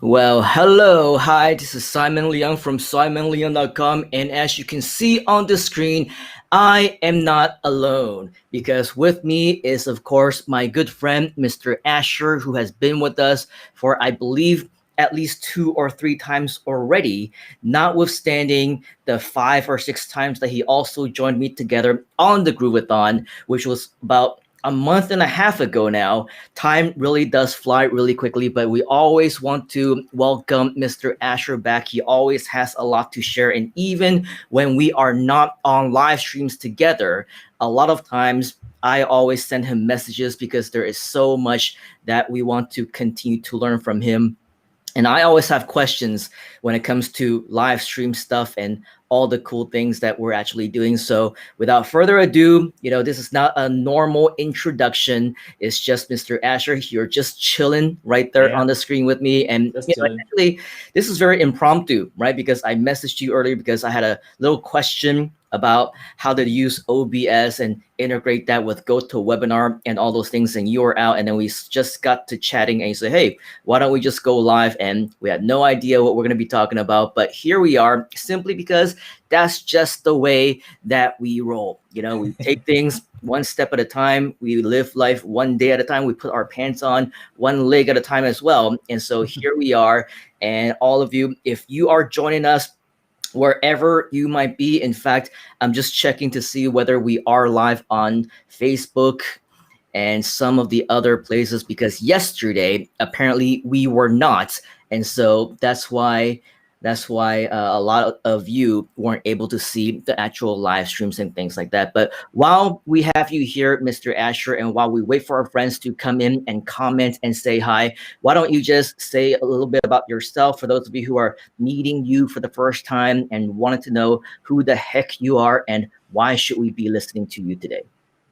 Well, hello, hi, this is Simon Leung from simonleung.com, and as you can see on the screen, I am not alone because with me is, of course, my good friend, Mr. Asher, who has been with us for, I believe, at least two or three times already, notwithstanding the five or six times that he also joined me together on the Groovathon, which was about a month and a half ago now. Time really does fly really quickly, but we always want to welcome Mr. Asher back. He always has a lot to share. And even when we are not on live streams together, a lot of times I always send him messages because there is so much that we want to continue to learn from him. And I always have questions when it comes to live stream stuff and all the cool things that we're actually doing. So without further ado, this is not a normal introduction. It's just Mr. Asher. You're just chilling right there on Yeah, the screen with me. And just chilling. actually, this is very impromptu, right? Because I messaged you earlier because I had a little question about how to use OBS and integrate that with GoToWebinar and all those things. And you were out, and then we just got to chatting, and you said, "Hey, why don't we just go live?" And we had no idea what we're going to be talking about, but here we are, simply because that's just the way that we roll. We take things one step at a time. We live life one day at a time. We put our pants on one leg at a time as well. And so here we are. And all of you, if you are joining us wherever you might be. In fact, I'm just checking to see whether we are live on Facebook and some of the other places, because yesterday apparently we were not, and so that's why a lot of you weren't able to see the actual live streams and things like that. But while we have you here, Mr. Asher, and while we wait for our friends to come in and comment and say hi, why don't you just say a little bit about yourself for those of you who are meeting you for the first time and wanted to know who the heck you are and why should we be listening to you today?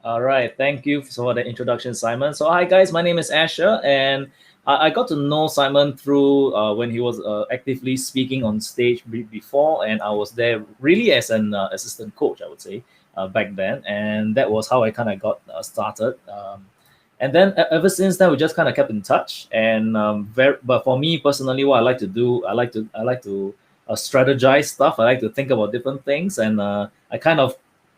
All right, thank you for the introduction, Simon. So, hi guys, my name is Asher, and I got to know Simon through when he was actively speaking on stage before, and I was there really as an assistant coach, I would say, back then, and that was how I kind of got started. And then ever since then, we just kind of kept in touch. And but for me personally, what I like to do, I like to strategize stuff. I like to think about different things, and I kind of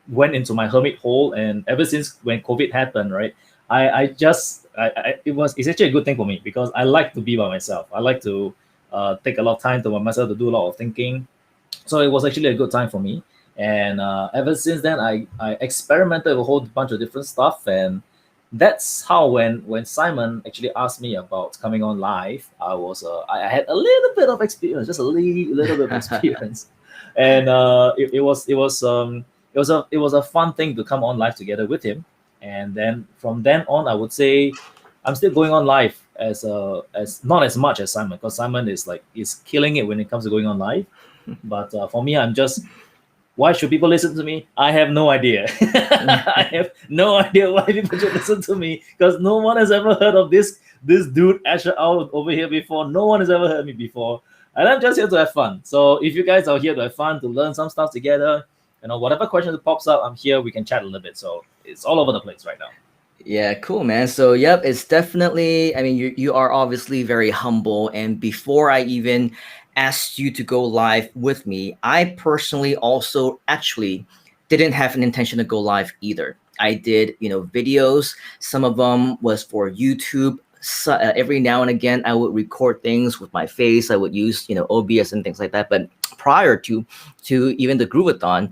went into my hermit hole. And ever since when COVID happened, right, it's actually a good thing for me because I like to be by myself. I like to take a lot of time to myself to do a lot of thinking. So it was actually a good time for me. And ever since then, I experimented with a whole bunch of different stuff. And that's how when Simon actually asked me about coming on live, I had a little bit of experience, just a little bit of experience. And it was a fun thing to come on live together with him. And then from then on, I would say I'm still going on live as not as much as Simon, because Simon is killing it when it comes to going on live. But for me, I'm just, why should people listen to me? I have no idea. I have no idea why people should listen to me, because no one has ever heard of this dude Asher out over here before. No one has ever heard me before, and I'm just here to have fun. So if you guys are here to have fun, to learn some stuff together, whatever question that pops up, I'm here. We can chat a little bit. So it's all over the place right now. Yeah, cool, man. So, yep, it's definitely, I mean, you are obviously very humble. And before I even asked you to go live with me, I personally also actually didn't have an intention to go live either. I did, videos. Some of them was for YouTube. So, every now and again, I would record things with my face. I would use, OBS and things like that. But prior to even the Groovathon,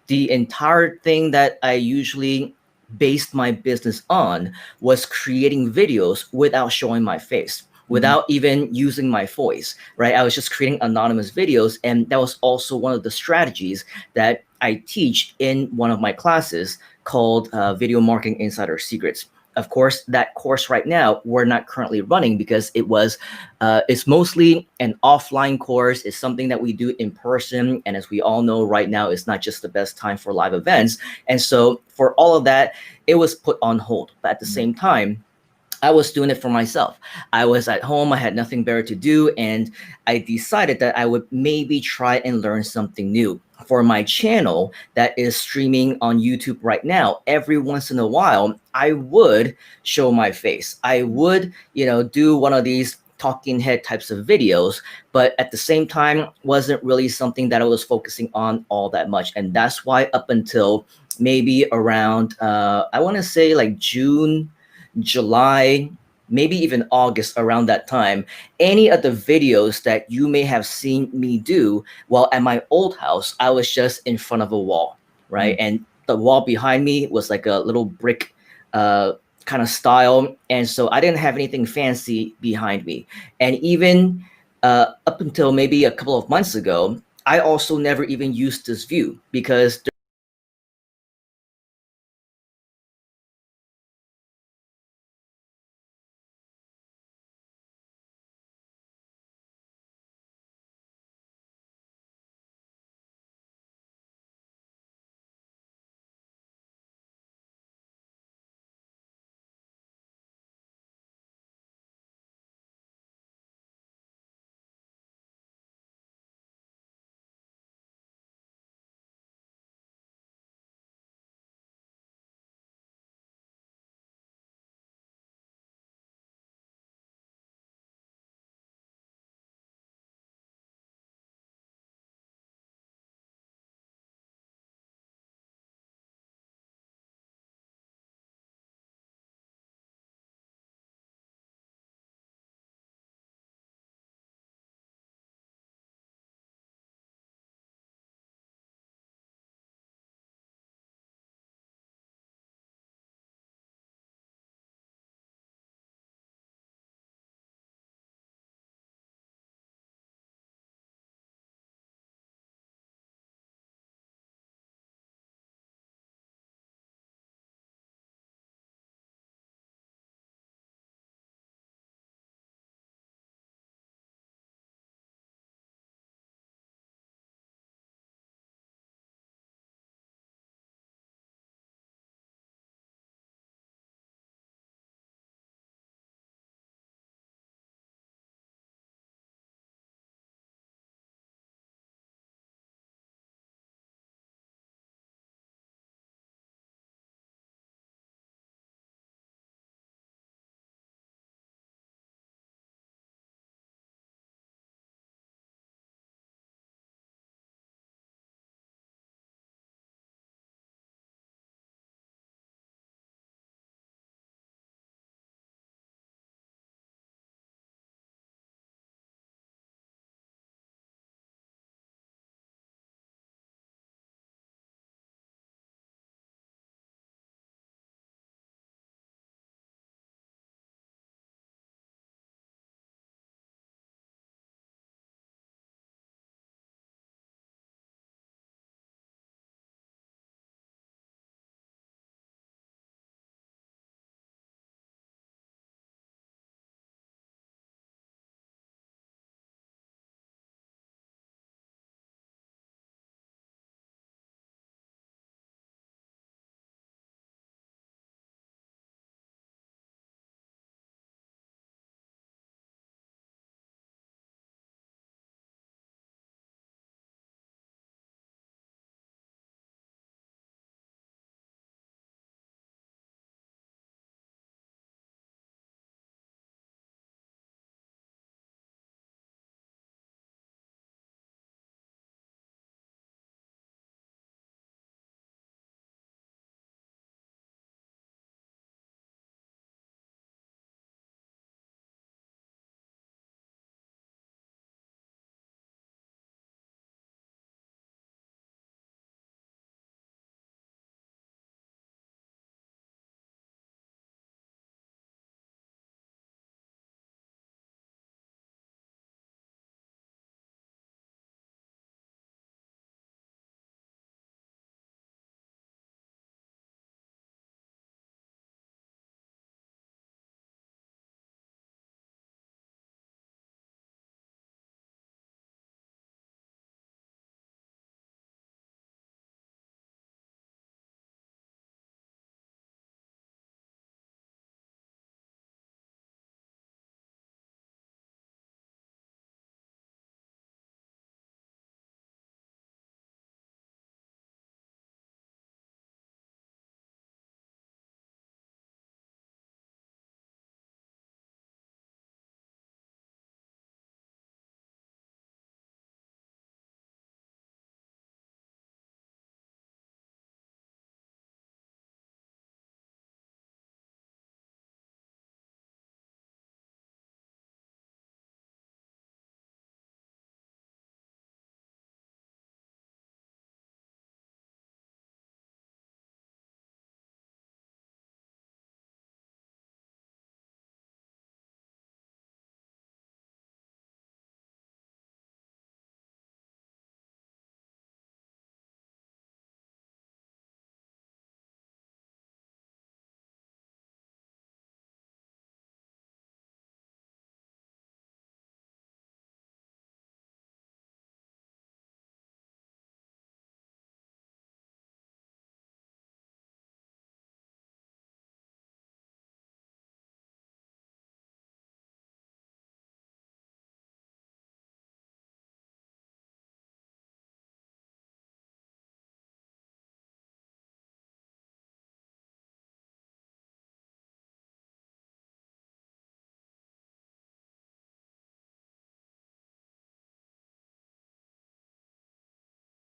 the entire thing that I usually based my business on was creating videos without showing my face, without even using my voice, right? I was just creating anonymous videos. And that was also one of the strategies that I teach in one of my classes called Video Marketing Insider Secrets. Of course, that course right now we're not currently running because it's mostly an offline course. It's something that we do in person, and as we all know, right now it's not just the best time for live events. And so for all of that, it was put on hold. But at the same time, I was doing it for myself. I was at home, I had nothing better to do, and I decided that I would maybe try and learn something new. For my channel that is streaming on YouTube right now, every once in a while, I would show my face. I would, do one of these talking head types of videos, but at the same time wasn't really something that I was focusing on all that much. And that's why up until maybe around I want to say like June, July, maybe even August, around that time, any of the videos that you may have seen me do, well, at my old house, I was just in front of a wall, right? Mm. And the wall behind me was like a little brick uh, kind of style. And so I didn't have anything fancy behind me. And even up until maybe a couple of months ago, I also never even used this view because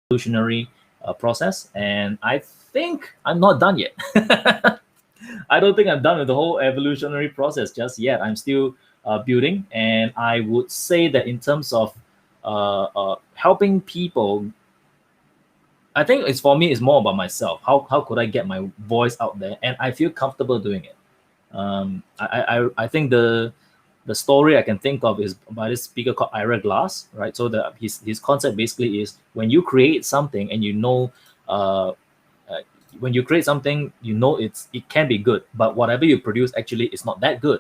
evolutionary process, and I think I'm not done yet. I don't think I'm done with the whole evolutionary process just yet. I'm still building, and I would say that in terms of helping people, I think it's for me. It's more about myself. How could I get my voice out there, and I feel comfortable doing it. I think the story I can think of is by this speaker called Ira Glass, right? So his concept basically is when you create something and you know, uh, uh, when you create something, you know it can be good, but whatever you produce actually is not that good.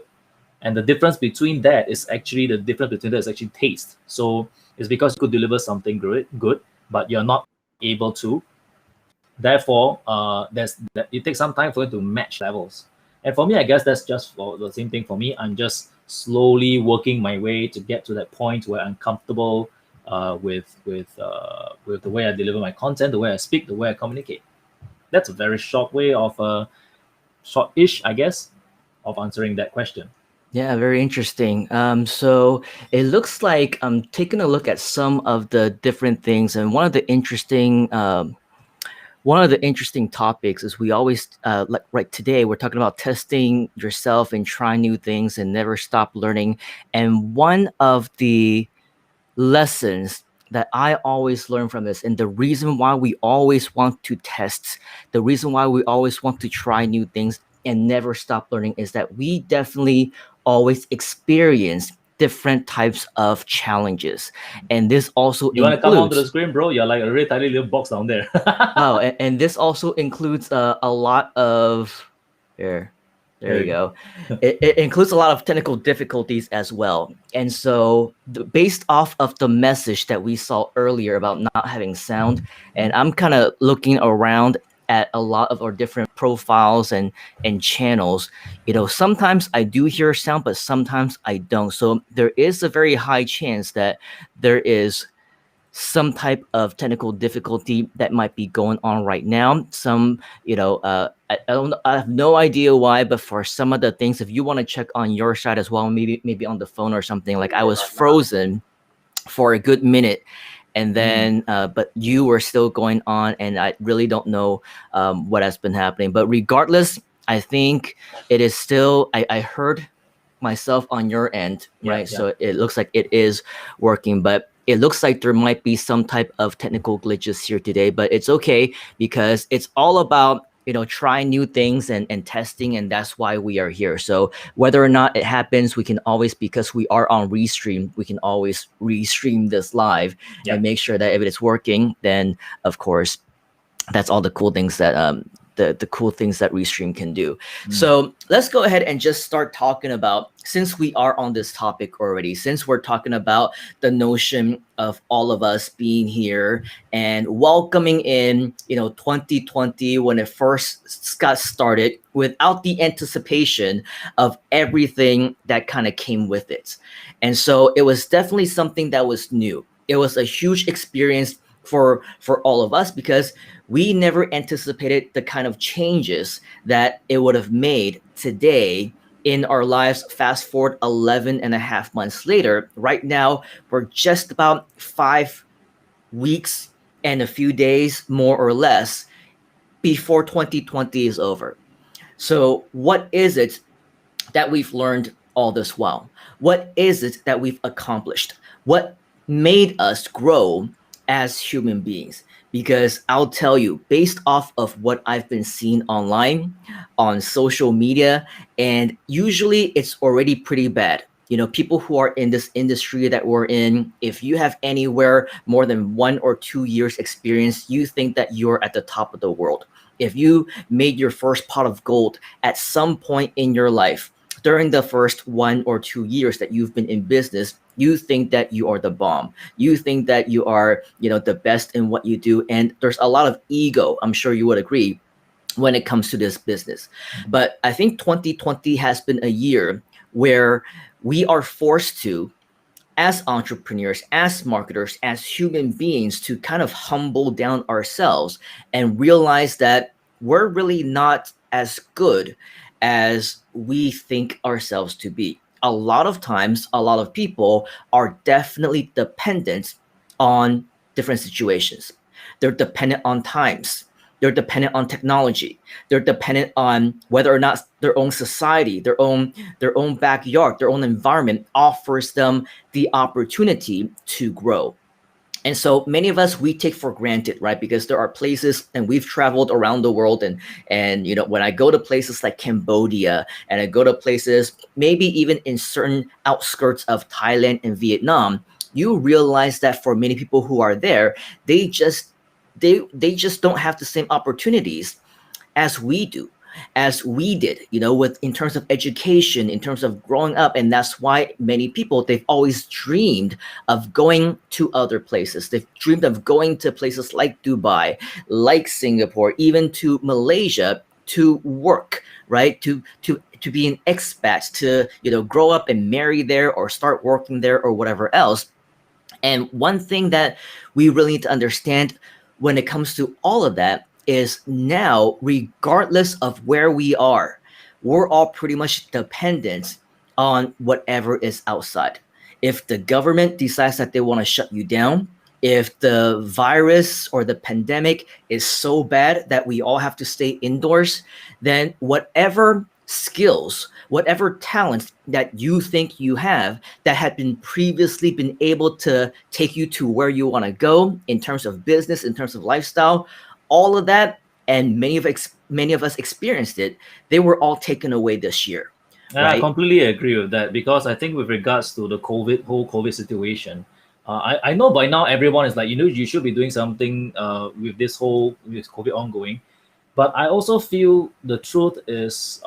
And the difference between that is actually the difference between that is actually taste. So it's because you could deliver something good, but you're not able to. Therefore, it takes some time for it to match levels. And for me, I guess that's just for the same thing for me. I'm just slowly working my way to get to that point where I'm comfortable with the way I deliver my content, the way I speak, the way I communicate. That's a very short way of short-ish, I guess, of answering that question. Yeah, very interesting. So it looks like I'm taking a look at some of the different things, and one of the interesting topics is we always like right today we're talking about testing yourself and trying new things and never stop learning. And one of the lessons that I always learn from this, and the reason why we always want to test, the reason why we always want to try new things and never stop learning, is that we definitely always experience different types of challenges. And this also You want to come onto the includes screen, bro? You're like a really tiny little box down there. wow, and this also includes a lot of there. There There you you go. go. It includes a lot of technical difficulties as well. And so, based off of the message that we saw earlier about not having sound, and I'm kind of looking around at a lot of our different profiles and channels, sometimes I do hear sound, but sometimes I don't. So there is a very high chance that there is some type of technical difficulty that might be going on right now. Some, I don't, I have no idea why, but for some of the things, if you want to check on your side as well, maybe on the phone or something, like I was frozen for a good minute, and Mm. then but you were still going on, and I really don't know what has been happening. But regardless, I think it is still. I heard myself on your end, Yeah, right? yeah, So it looks like it is working, but it looks like there might be some type of technical glitches here today, but it's okay because it's all about trying new things and testing, and that's why we are here. So whether or not it happens, we can always, because we are on restream, we can always restream this live yeah. and make sure that if it is working, then of course that's all the cool things that the cool things that Restream can do. Mm. So let's go ahead and just start talking about, since we are on this topic already, since we're talking about the notion of all of us being here and welcoming in 2020 when it first got started, without the anticipation of everything that kind of came with it. And so it was definitely something that was new. It was a huge experience for all of us because we never anticipated the kind of changes that it would have made today in our lives. Fast forward 11 and a half months later, right now we're just about 5 weeks and a few days more or less before 2020 is over. So what is it that we've learned all this while? What is it that we've accomplished? What made us grow as human beings? Because I'll tell you, based off of what I've been seeing online, on social media, and usually it's already pretty bad. People who are in this industry that we're in, if you have anywhere more than 1 or 2 years experience, you think that you're at the top of the world. If you made your first pot of gold at some point in your life, during the first 1 or 2 years that you've been in business, you think that you are the bomb. You think that you are, the best in what you do. And there's a lot of ego, I'm sure you would agree, when it comes to this business. Mhm. But I think 2020 has been a year where we are forced to, as entrepreneurs, as marketers, as human beings, to kind of humble down ourselves and realize that we're really not as good as we think ourselves to be. A lot of times, a lot of people are definitely dependent on different situations. They're dependent on times. They're dependent on technology. They're dependent on whether or not their own society, their own backyard, their own environment offers them the opportunity to grow. And so many of us, we take for granted, right? Because there are places, and we've traveled around the world, and when I go to places like Cambodia, and I go to places maybe even in certain outskirts of Thailand and Vietnam, you realize that for many people who are there, they just they just don't have the same opportunities as we do, as we did, with in terms of education, in terms of growing up. And that's why many people, they've always dreamed of going to other places. They've dreamed of going to places like Dubai, like Singapore, even to Malaysia, to work, right? To be an expat, to grow up and marry there, or start working there, or whatever else. And one thing that we really need to understand when it comes to all of that is, now, regardless of where we are, we're all pretty much dependent on whatever is outside. If the government decides that they want to shut you down, if the virus or the pandemic is so bad that we all have to stay indoors, then whatever skills, whatever talents that you think you have, that had been previously been able to take you to where you want to go in terms of business, in terms of lifestyle, all of that, and many of us experienced it, they were all taken away this year, I right? completely agree with that, because I think with regards to the whole COVID situation, I know by now everyone is like, you should be doing something with this whole with COVID ongoing. But I also feel the truth is,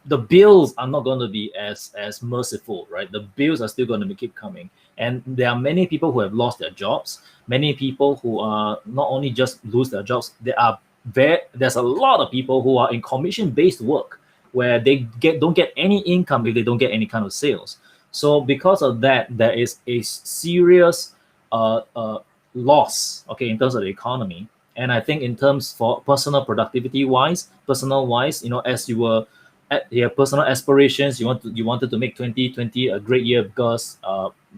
the bills are not going to be as merciful, right? The bills are still going to keep coming, and there are many people who have lost their jobs. Many people who are not only just lose their jobs, there's a lot of people who are in commission based work, where they don't get any income if they don't get any kind of sales. So because of that, there is a serious loss, okay, in terms of the economy. And I think in terms for personal productivity wise, personal wise, as you were at your personal aspirations, you wanted to make 2020 a great year, because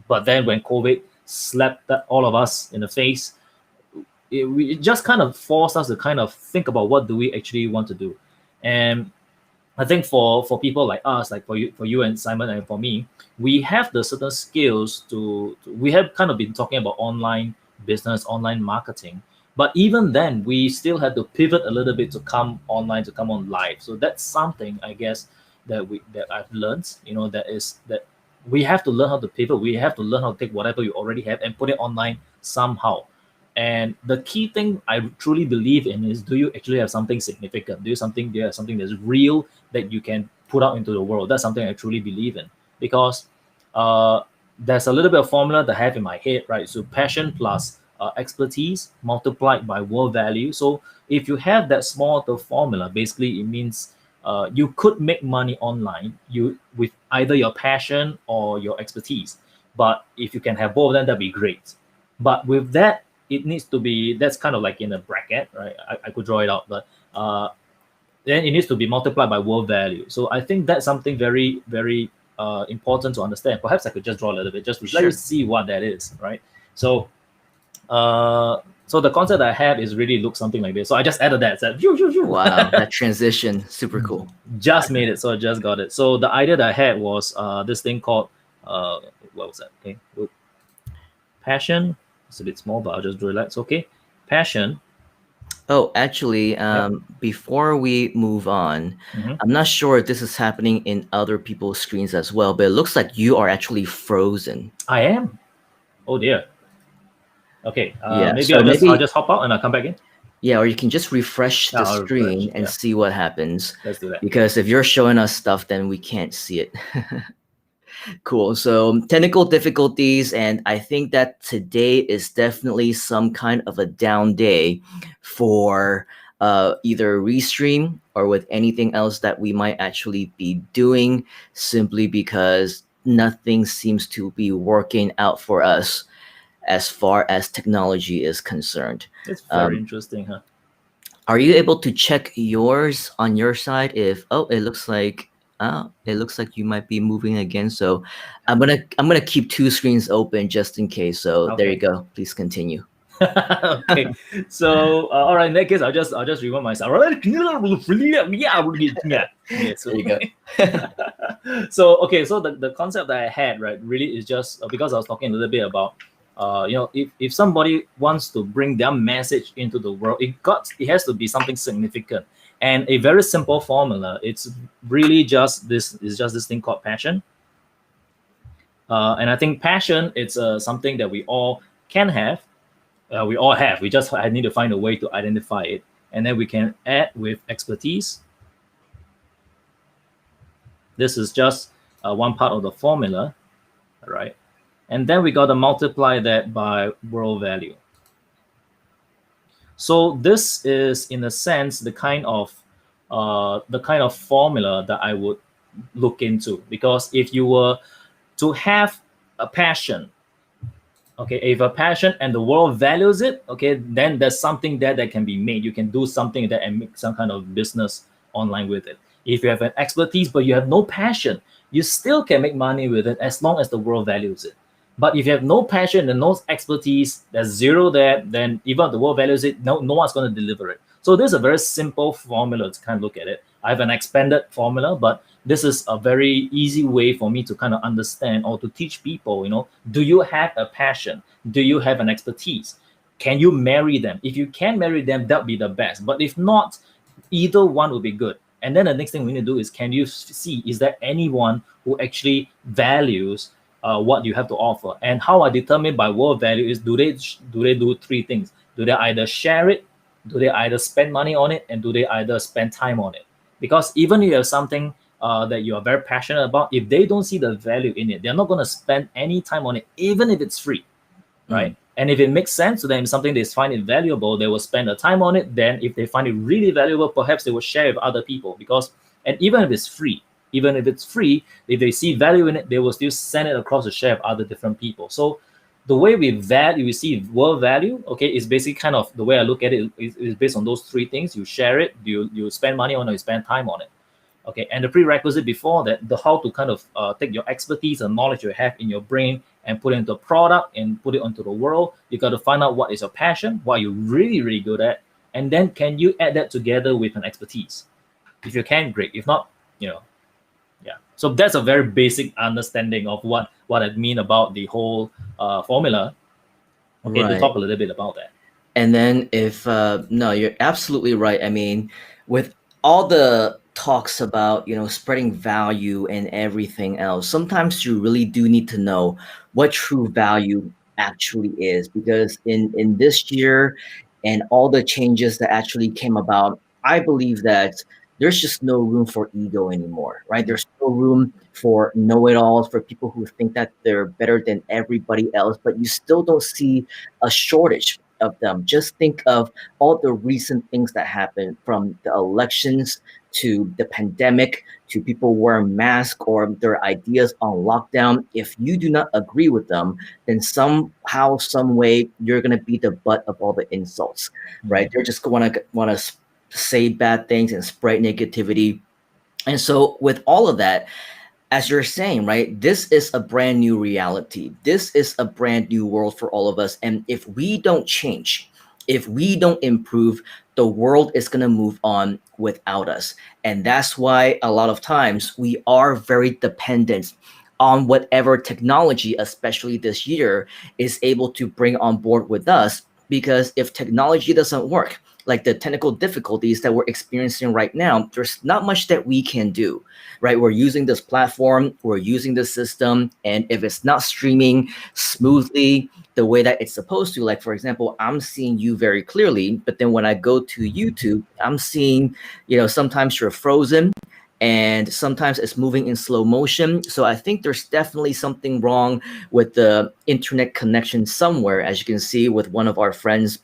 but then when COVID slapped all of us in the face, it just kind of forced us to kind of think about what do we actually want to do. And I think for people like us, like for you and Simon, and for me, we have the certain skills we have kind of been talking about online business, online marketing. But even then, we still had to pivot a little bit to come online, to come on live. So that's something, I guess, that I've learned. That we have to learn how to pivot. We have to learn how to take whatever you already have and put it online somehow. And the key thing I truly believe in is, do you actually have something significant? Do you have something that's real that you can put out into the world? That's something I truly believe in, because uh, there's a little bit of formula that I have in my head, right? So passion plus expertise multiplied by world value. So if you have that small the formula, basically it means you could make money online with either your passion or your expertise. But if you can have both of them, that'd be great. But with that, it needs to be, that's kind of like in a bracket, right? I could draw it out, but then it needs to be multiplied by world value. So I think that's something very, very important to understand. Perhaps I could just draw a little bit just to let you Sure. see what that is, right? So so the concept I have is really look something like this. So I just added that. Said, phew, phew, phew. Wow, that transition, super cool. Just made it. So I just got it. So the idea that I had was this thing called what was that? Okay, passion. It's a bit small, but I'll just draw it. It's okay. Passion. Oh, actually, Yep. before we move on, Hmm. I'm not sure if this is happening in other people's screens as well, but it looks like you are actually frozen. I am. Oh dear. Okay. Yeah, Maybe so I'll maybe, just hop out and I'll come back in. yeah, or you can just refresh the I'll refresh. screen and Yeah. see what happens. Let's do that. Because if you're showing us stuff, then we can't see it. Cool. So technical difficulties, and I think that today is definitely some kind of a down day for either Restream or with anything else that we might actually be doing, simply because nothing seems to be working out for us as far as technology is concerned. It's very Um, interesting, huh? are you able to check yours on your side? If, oh, it looks like you might be moving again. So I'm gonna keep two screens open just in case. So there you Okay. go. Please continue. Okay, so all right. In that case, I'll just remind myself. Yeah. There So you go. so okay, so the concept that I had, right, really is just because I was talking a little bit about if somebody wants to bring their message into the world, it has to be something significant. And a very simple formula, it's really just this thing called passion. And I think passion, it's something that we all can have. We all have. We just I need to find a way to identify it, and then we can add with expertise. This is just one part of the formula, right? And then we got to multiply that by world value. So this is, in a sense, the kind of formula that I would look into, because if you were to have a passion, okay, if a passion and the world values it, okay, then there's something there that can be made. You can do something that and make some kind of business online with it. If you have an expertise but you have no passion, you still can make money with it as long as the world values it. But if you have no passion and no expertise, there's zero there, then even if the world values it, no one's going to deliver it. So this is a very simple formula to kind of look at it. I have an expanded formula, but this is a very easy way for me to kind of understand or to teach people, do you have a passion? Do you have an expertise? Can you marry them? If you can marry them, that'd be the best. But if not, either one will be good. And then the next thing we need to do is, can you see, is there anyone who actually values what you have to offer? And how I determine by world value is, do they do three things? Do they either share it? Do they either spend money on it? And do they either spend time on it? Because even if you have something that you are very passionate about, if they don't see the value in it, they're not going to spend any time on it, even if it's free, right? And if it makes sense to them, something they find it valuable, they will spend the time on it. Then if they find it really valuable, perhaps they will share with other people. And even if it's free, if they see value in it, they will still send it across to share with other different people. So the way we see world value, okay, is basically kind of the way I look at it is based on those three things. You share it, you spend money on it, you spend time on it. Okay, and the prerequisite before that, the how to kind of take your expertise and knowledge you have in your brain and put it into a product and put it onto the world. You got to find out what is your passion, what you're really, really good at, and then can you add that together with an expertise? If you can, great. If not, yeah. So that's a very basic understanding of what I mean about the whole formula. Okay, to Right. talk a little bit about that. And then if no, you're absolutely right. I mean, with all the talks about, spreading value and everything else, sometimes you really do need to know what true value actually is, because in this year and all the changes that actually came about, I believe that there's just no room for ego anymore, right? There's no room for know-it-alls, for people who think that they're better than everybody else, but you still don't see a shortage of them. Just think of all the recent things that happened, from the elections to the pandemic to people wearing masks or their ideas on lockdown. If you do not agree with them, then somehow, some way, you're gonna be the butt of all the insults, right? They're just wanna say bad things and spread negativity. And so with all of that, as you're saying, right, this is a brand new reality. This is a brand new world for all of us. And if we don't change, if we don't improve, the world is going to move on without us. And that's why a lot of times we are very dependent on whatever technology, especially this year, is able to bring on board with us. Because if technology doesn't work, like the technical difficulties that we're experiencing right now, there's not much that we can do, right? We're using this platform, we're using this system, and if it's not streaming smoothly the way that it's supposed to, like for example, I'm seeing you very clearly, but then when I go to YouTube, I'm seeing, sometimes you're frozen and sometimes it's moving in slow motion. So I think there's definitely something wrong with the internet connection somewhere, as you can see with one of our friends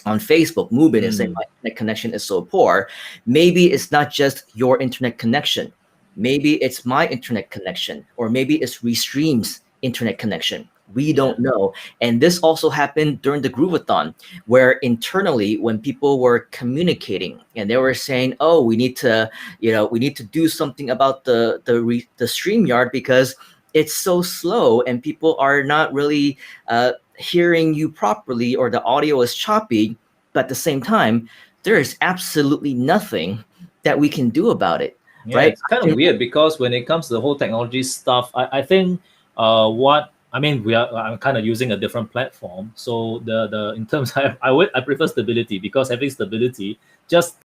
on Facebook, Mubin, is saying my internet connection is so poor. Maybe it's not just your internet connection. Maybe it's my internet connection, or maybe it's Restream's internet connection. We don't know. And this also happened during the Groovathon, where internally, when people were communicating and they were saying, "Oh, we need to do something about the StreamYard because it's so slow and people are not really hearing you properly or the audio is choppy, but at the same time, there is absolutely nothing that we can do about it, Yeah, right? it's kind I of can, weird because when it comes to the whole technology stuff, I think what I mean we are I'm kind of using a different platform. So the in terms I prefer stability because having stability just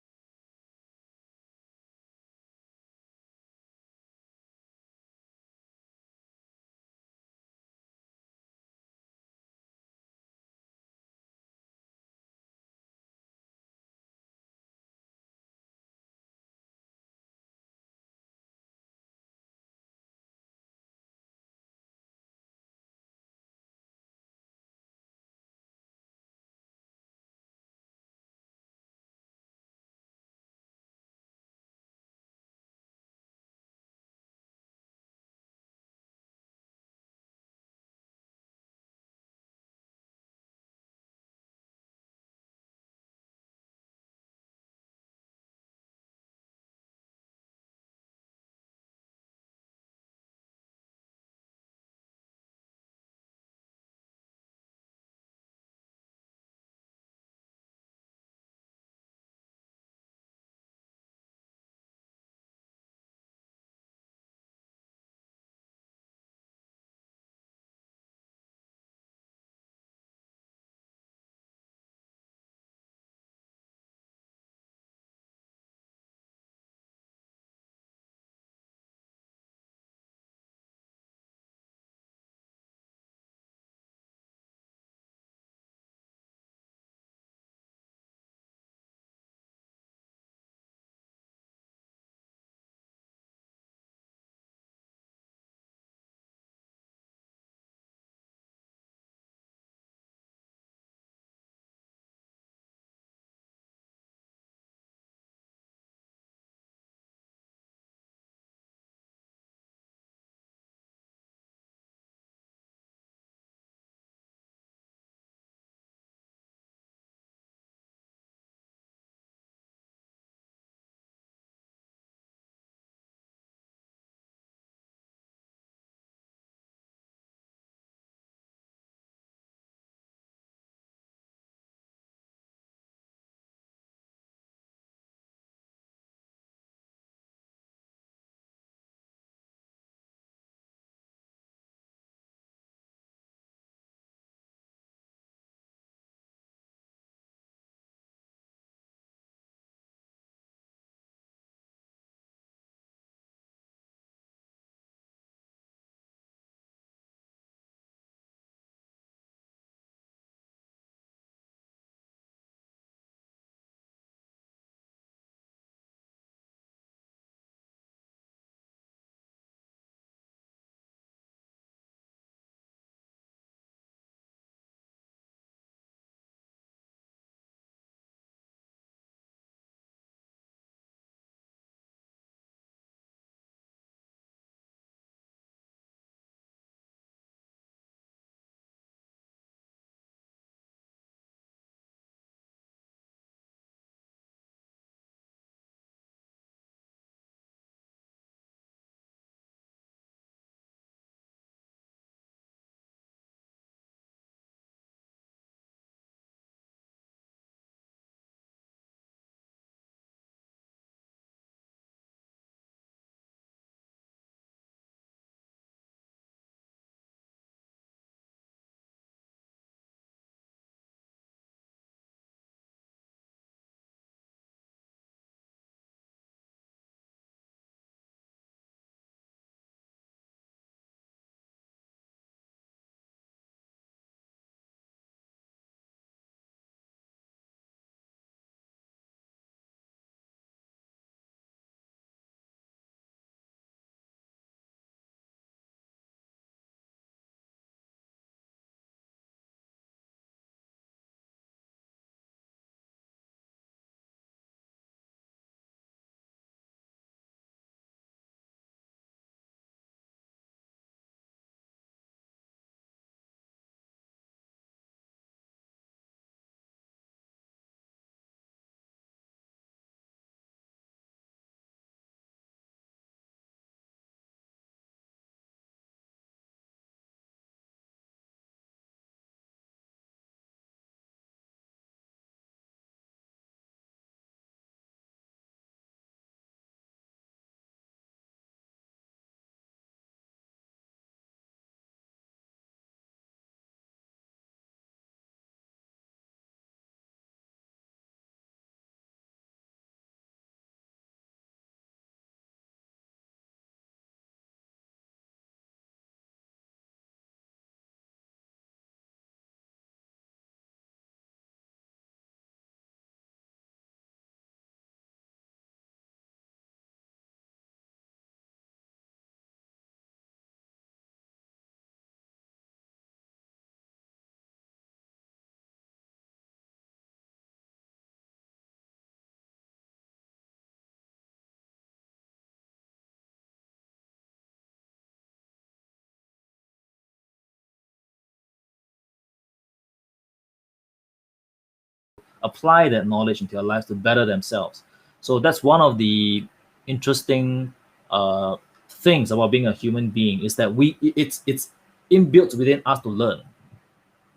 apply that knowledge into their lives to better themselves. So that's one of the interesting uh, things about being a human being, is that it's inbuilt within us to learn,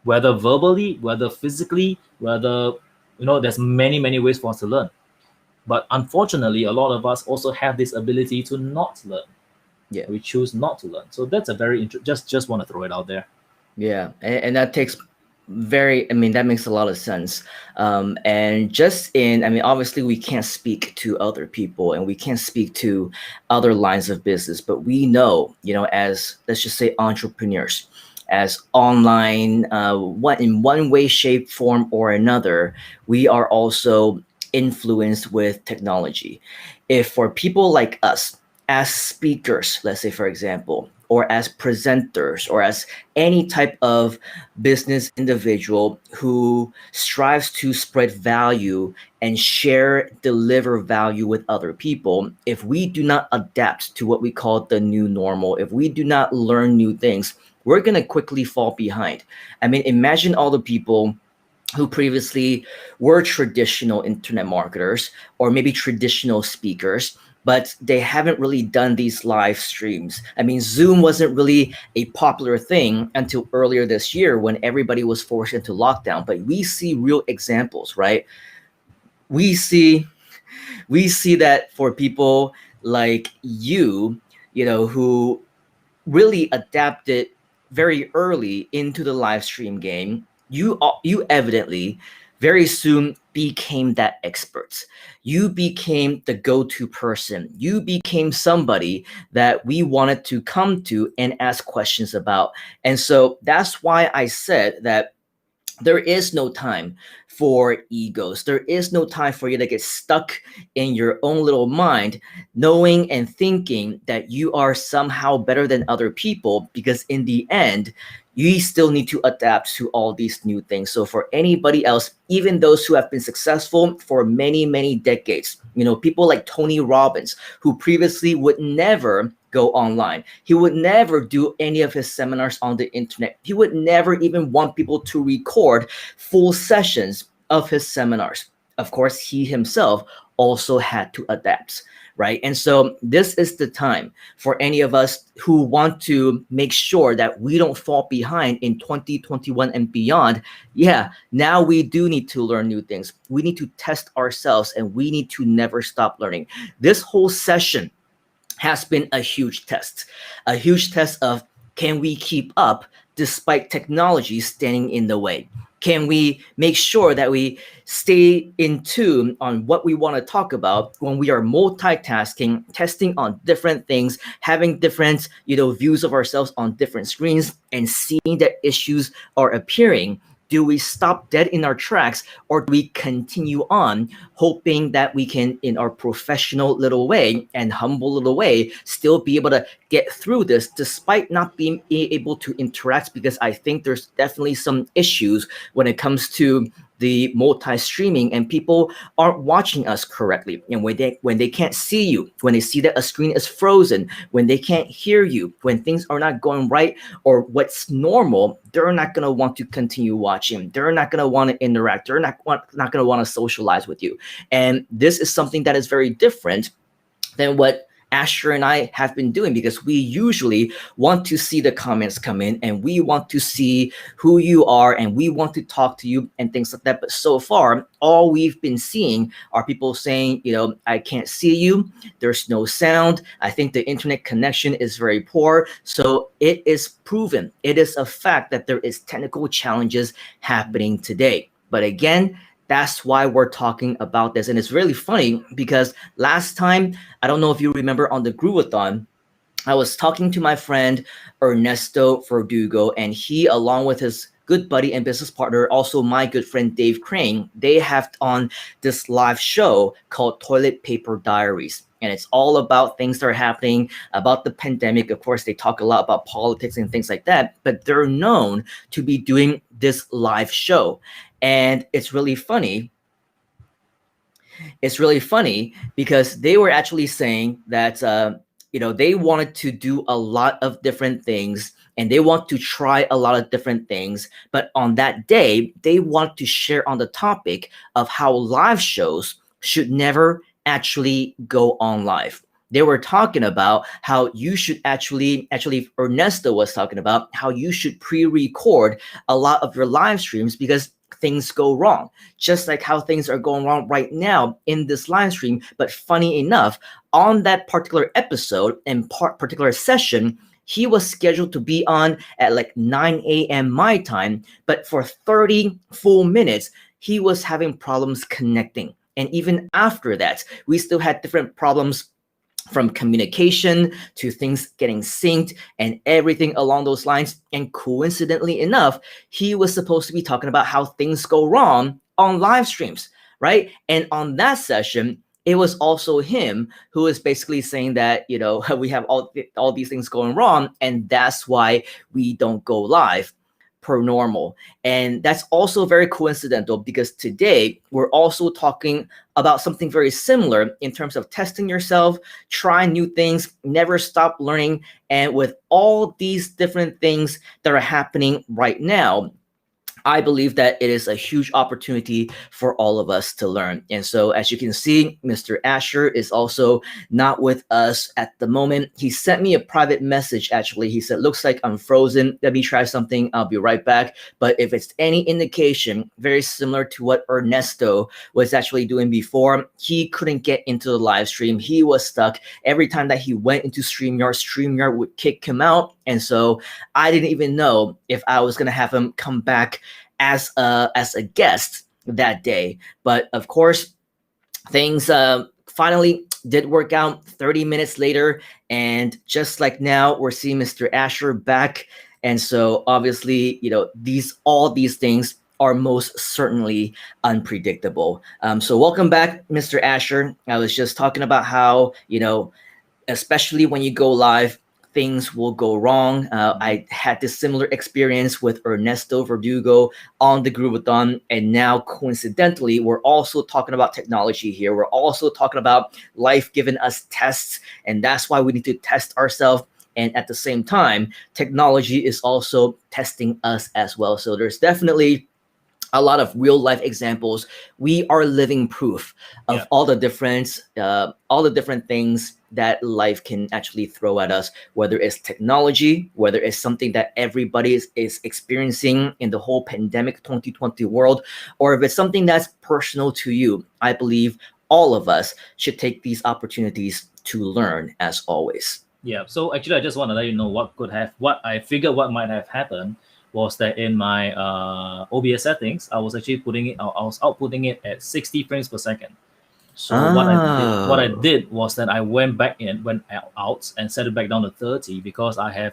whether verbally, whether physically, whether, there's many ways for us to learn. But unfortunately, a lot of us also have this ability to not learn. Yeah. We choose not to learn. So that's a very just want to throw it out there. Yeah, and that takes very, I mean, that makes a lot of sense. And just in, I mean, obviously we can't speak to other people and we can't speak to other lines of business, but we know, as let's just say entrepreneurs, as online, what in one way, shape, form, or another, we are also influenced with technology. If for people like us, as speakers, let's say for example, or as presenters, or as any type of business individual who strives to spread value and share, deliver value with other people, if we do not adapt to what we call the new normal, if we do not learn new things, we're going to quickly fall behind. I mean, imagine all the people who previously were traditional internet marketers or maybe traditional speakers, but they haven't really done these live streams. I mean, Zoom wasn't really a popular thing until earlier this year when everybody was forced into lockdown. But we see real examples, right? We see we see that for people like who really adapted very early into the live stream game. You evidently very soon became that expert. You became the go-to person. You became somebody that we wanted to come to and ask questions about. And so that's why I said that there is no time for egos. There is no time for you to get stuck in your own little mind, knowing and thinking that you are somehow better than other people, because in the end, you still need to adapt to all these new things. So for anybody else, even those who have been successful for many decades, people like Tony Robbins, who previously would never go online. He would never do any of his seminars on the internet. He would never even want people to record full sessions of his seminars. Of course, he himself also had to adapt, right? And so this is the time for any of us who want to make sure that we don't fall behind in 2021 and beyond. Yeah, now we do need to learn new things. We need to test ourselves and we need to never stop learning. This whole session has been a huge test of, can we keep up despite technology standing in the way? Can we make sure that we stay in tune on what we want to talk about when we are multitasking, testing on different things, having different, views of ourselves on different screens, and seeing that issues are appearing? Do we stop dead in our tracks, or do we continue on hoping that we can, in our professional little way and humble little way, still be able to get through this despite not being able to interact? Because I think there's definitely some issues when it comes to the multi-streaming, and people aren't watching us correctly, and when they can't see you, when they see that a screen is frozen, when they can't hear you, when things are not going right or what's normal, they're not going to want to continue watching. They're not going to want to interact. They're not going to want to socialize with you. And this is something that is very different than what Asher and I have been doing, because we usually want to see the comments come in and we want to see who you are and we want to talk to you and things like that. But so far, all we've been seeing are people saying, I can't see you. There's no sound. I think the internet connection is very poor. So it is proven. It is a fact that there is technical challenges happening today. But again, that's why we're talking about this. And it's really funny because last time, I don't know if you remember, on the Groovathon, I was talking to my friend Ernesto Verdugo, and he, along with his good buddy and business partner, also my good friend Dave Crane, they have on this live show called Toilet Paper Diaries. And it's all about things that are happening about the pandemic. Of course, they talk a lot about politics and things like that, but they're known to be doing this live show. And it's really funny. It's really funny because they were actually saying that they wanted to do a lot of different things and they want to try a lot of different things. But on that day, they want to share on the topic of how live shows should never actually go on live. They were talking about how you should actually Ernesto was talking about how you should pre-record a lot of your live streams because things go wrong, just like how things are going wrong right now in this live stream. But funny enough, on that particular episode and particular session, he was scheduled to be on at like 9 a.m. my time, but for 30 full minutes, he was having problems connecting. And even after that, we still had different problems from communication to things getting synced and everything along those lines. And coincidentally enough, he was supposed to be talking about how things go wrong on live streams, right? And on that session, it was also him who is basically saying that, we have all these things going wrong, and that's why we don't go live per normal. And that's also very coincidental because today we're also talking about something very similar in terms of testing yourself, trying new things, never stop learning. And with all these different things that are happening right now, I believe that it is a huge opportunity for all of us to learn. And so, as you can see, Mr. Asher is also not with us at the moment. He sent me a private message, actually. He said, looks like I'm frozen. Let me try something. I'll be right back. But if it's any indication, very similar to what Ernesto was actually doing before, he couldn't get into the live stream. He was stuck. Every time that he went into StreamYard would kick him out. And so I didn't even know if I was going to have him come back as a guest that day. But of course, things finally did work out 30 minutes later. And just like now, we're seeing Mr. Asher back. And so obviously, all these things are most certainly unpredictable. So welcome back, Mr. Asher. I was just talking about how, especially when you go live, things will go wrong. I had this similar experience with Ernesto Verdugo on the Groovathon, and now coincidentally, we're also talking about technology here. We're also talking about life giving us tests, and that's why we need to test ourselves. And at the same time, technology is also testing us as well. So there's definitely a lot of real life examples. We are living proof of all the different things that life can actually throw at us, whether it's technology, whether it's something that everybody is experiencing in the whole pandemic 2020 world, or if it's something that's personal to you. I believe all of us should take these opportunities to learn, as always. Yeah. So actually, I just want to let you know what I figured what might have happened was that in my OBS settings, I was actually I was outputting it at 60 frames per second. So what I did was that I went out and set it back down to 30 because I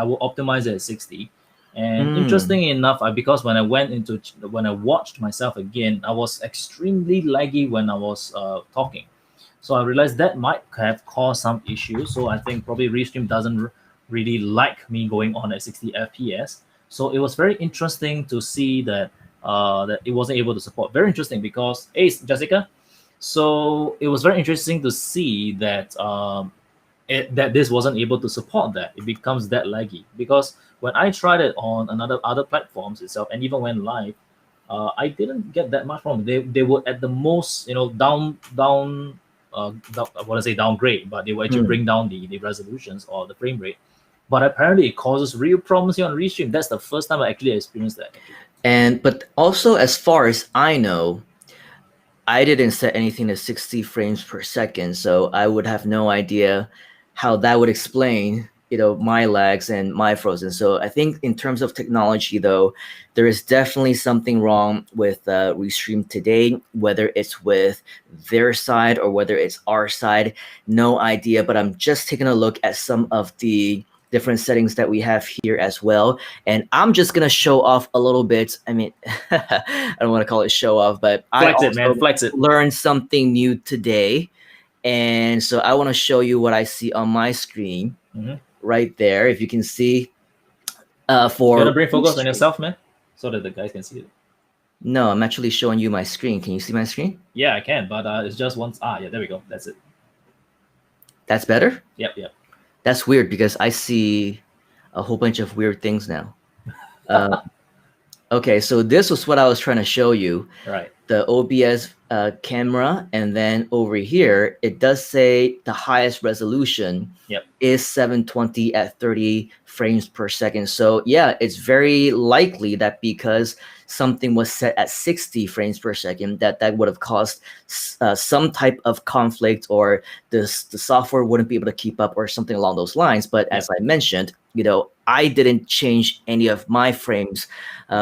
will optimize it at 60. And interesting enough, because when I watched myself again, I was extremely laggy when I was talking. So I realized that might have caused some issues. So I think probably Restream doesn't really like me going on at 60 FPS. So it was very interesting to see that that it wasn't able to support. Very interesting because, hey, Jessica. So it was very interesting to see that that this wasn't able to support that. It becomes that laggy because when I tried it on other platforms itself and even went live, I didn't get that much problem. They would at the most I want to say downgrade, but they will actually bring down the resolutions or the frame rate. But apparently it causes real problems here on Restream. That's the first time I actually experienced that. But also, as far as I know, I didn't set anything to 60 frames per second, so I would have no idea how that would explain, my lags and my frozen. So I think in terms of technology, though, there is definitely something wrong with Restream today, whether it's with their side or whether it's our side, no idea. But I'm just taking a look at some of the different settings that we have here as well. And I'm just going to show off a little bit. I mean, I don't want to call it show off, but Flex it. Learned something new today. And so I want to show you what I see on my screen right there. If you can see You gotta bring focus on yourself, man, so that the guys can see it. No, I'm actually showing you my screen. Can you see my screen? Yeah, I can, but it's just once. Yeah, there we go. That's it. That's better? Yep. That's weird because I see a whole bunch of weird things now. Uh, okay, so this was what I was trying to show you. Right. The OBS camera, and then over here it does say the highest resolution Yep. is 720 at 30 frames per second. So yeah, it's very likely that because something was set at 60 frames per second, that would have caused some type of conflict, or the software wouldn't be able to keep up or something along those lines. But as Yep. I mentioned, I didn't change any of my frames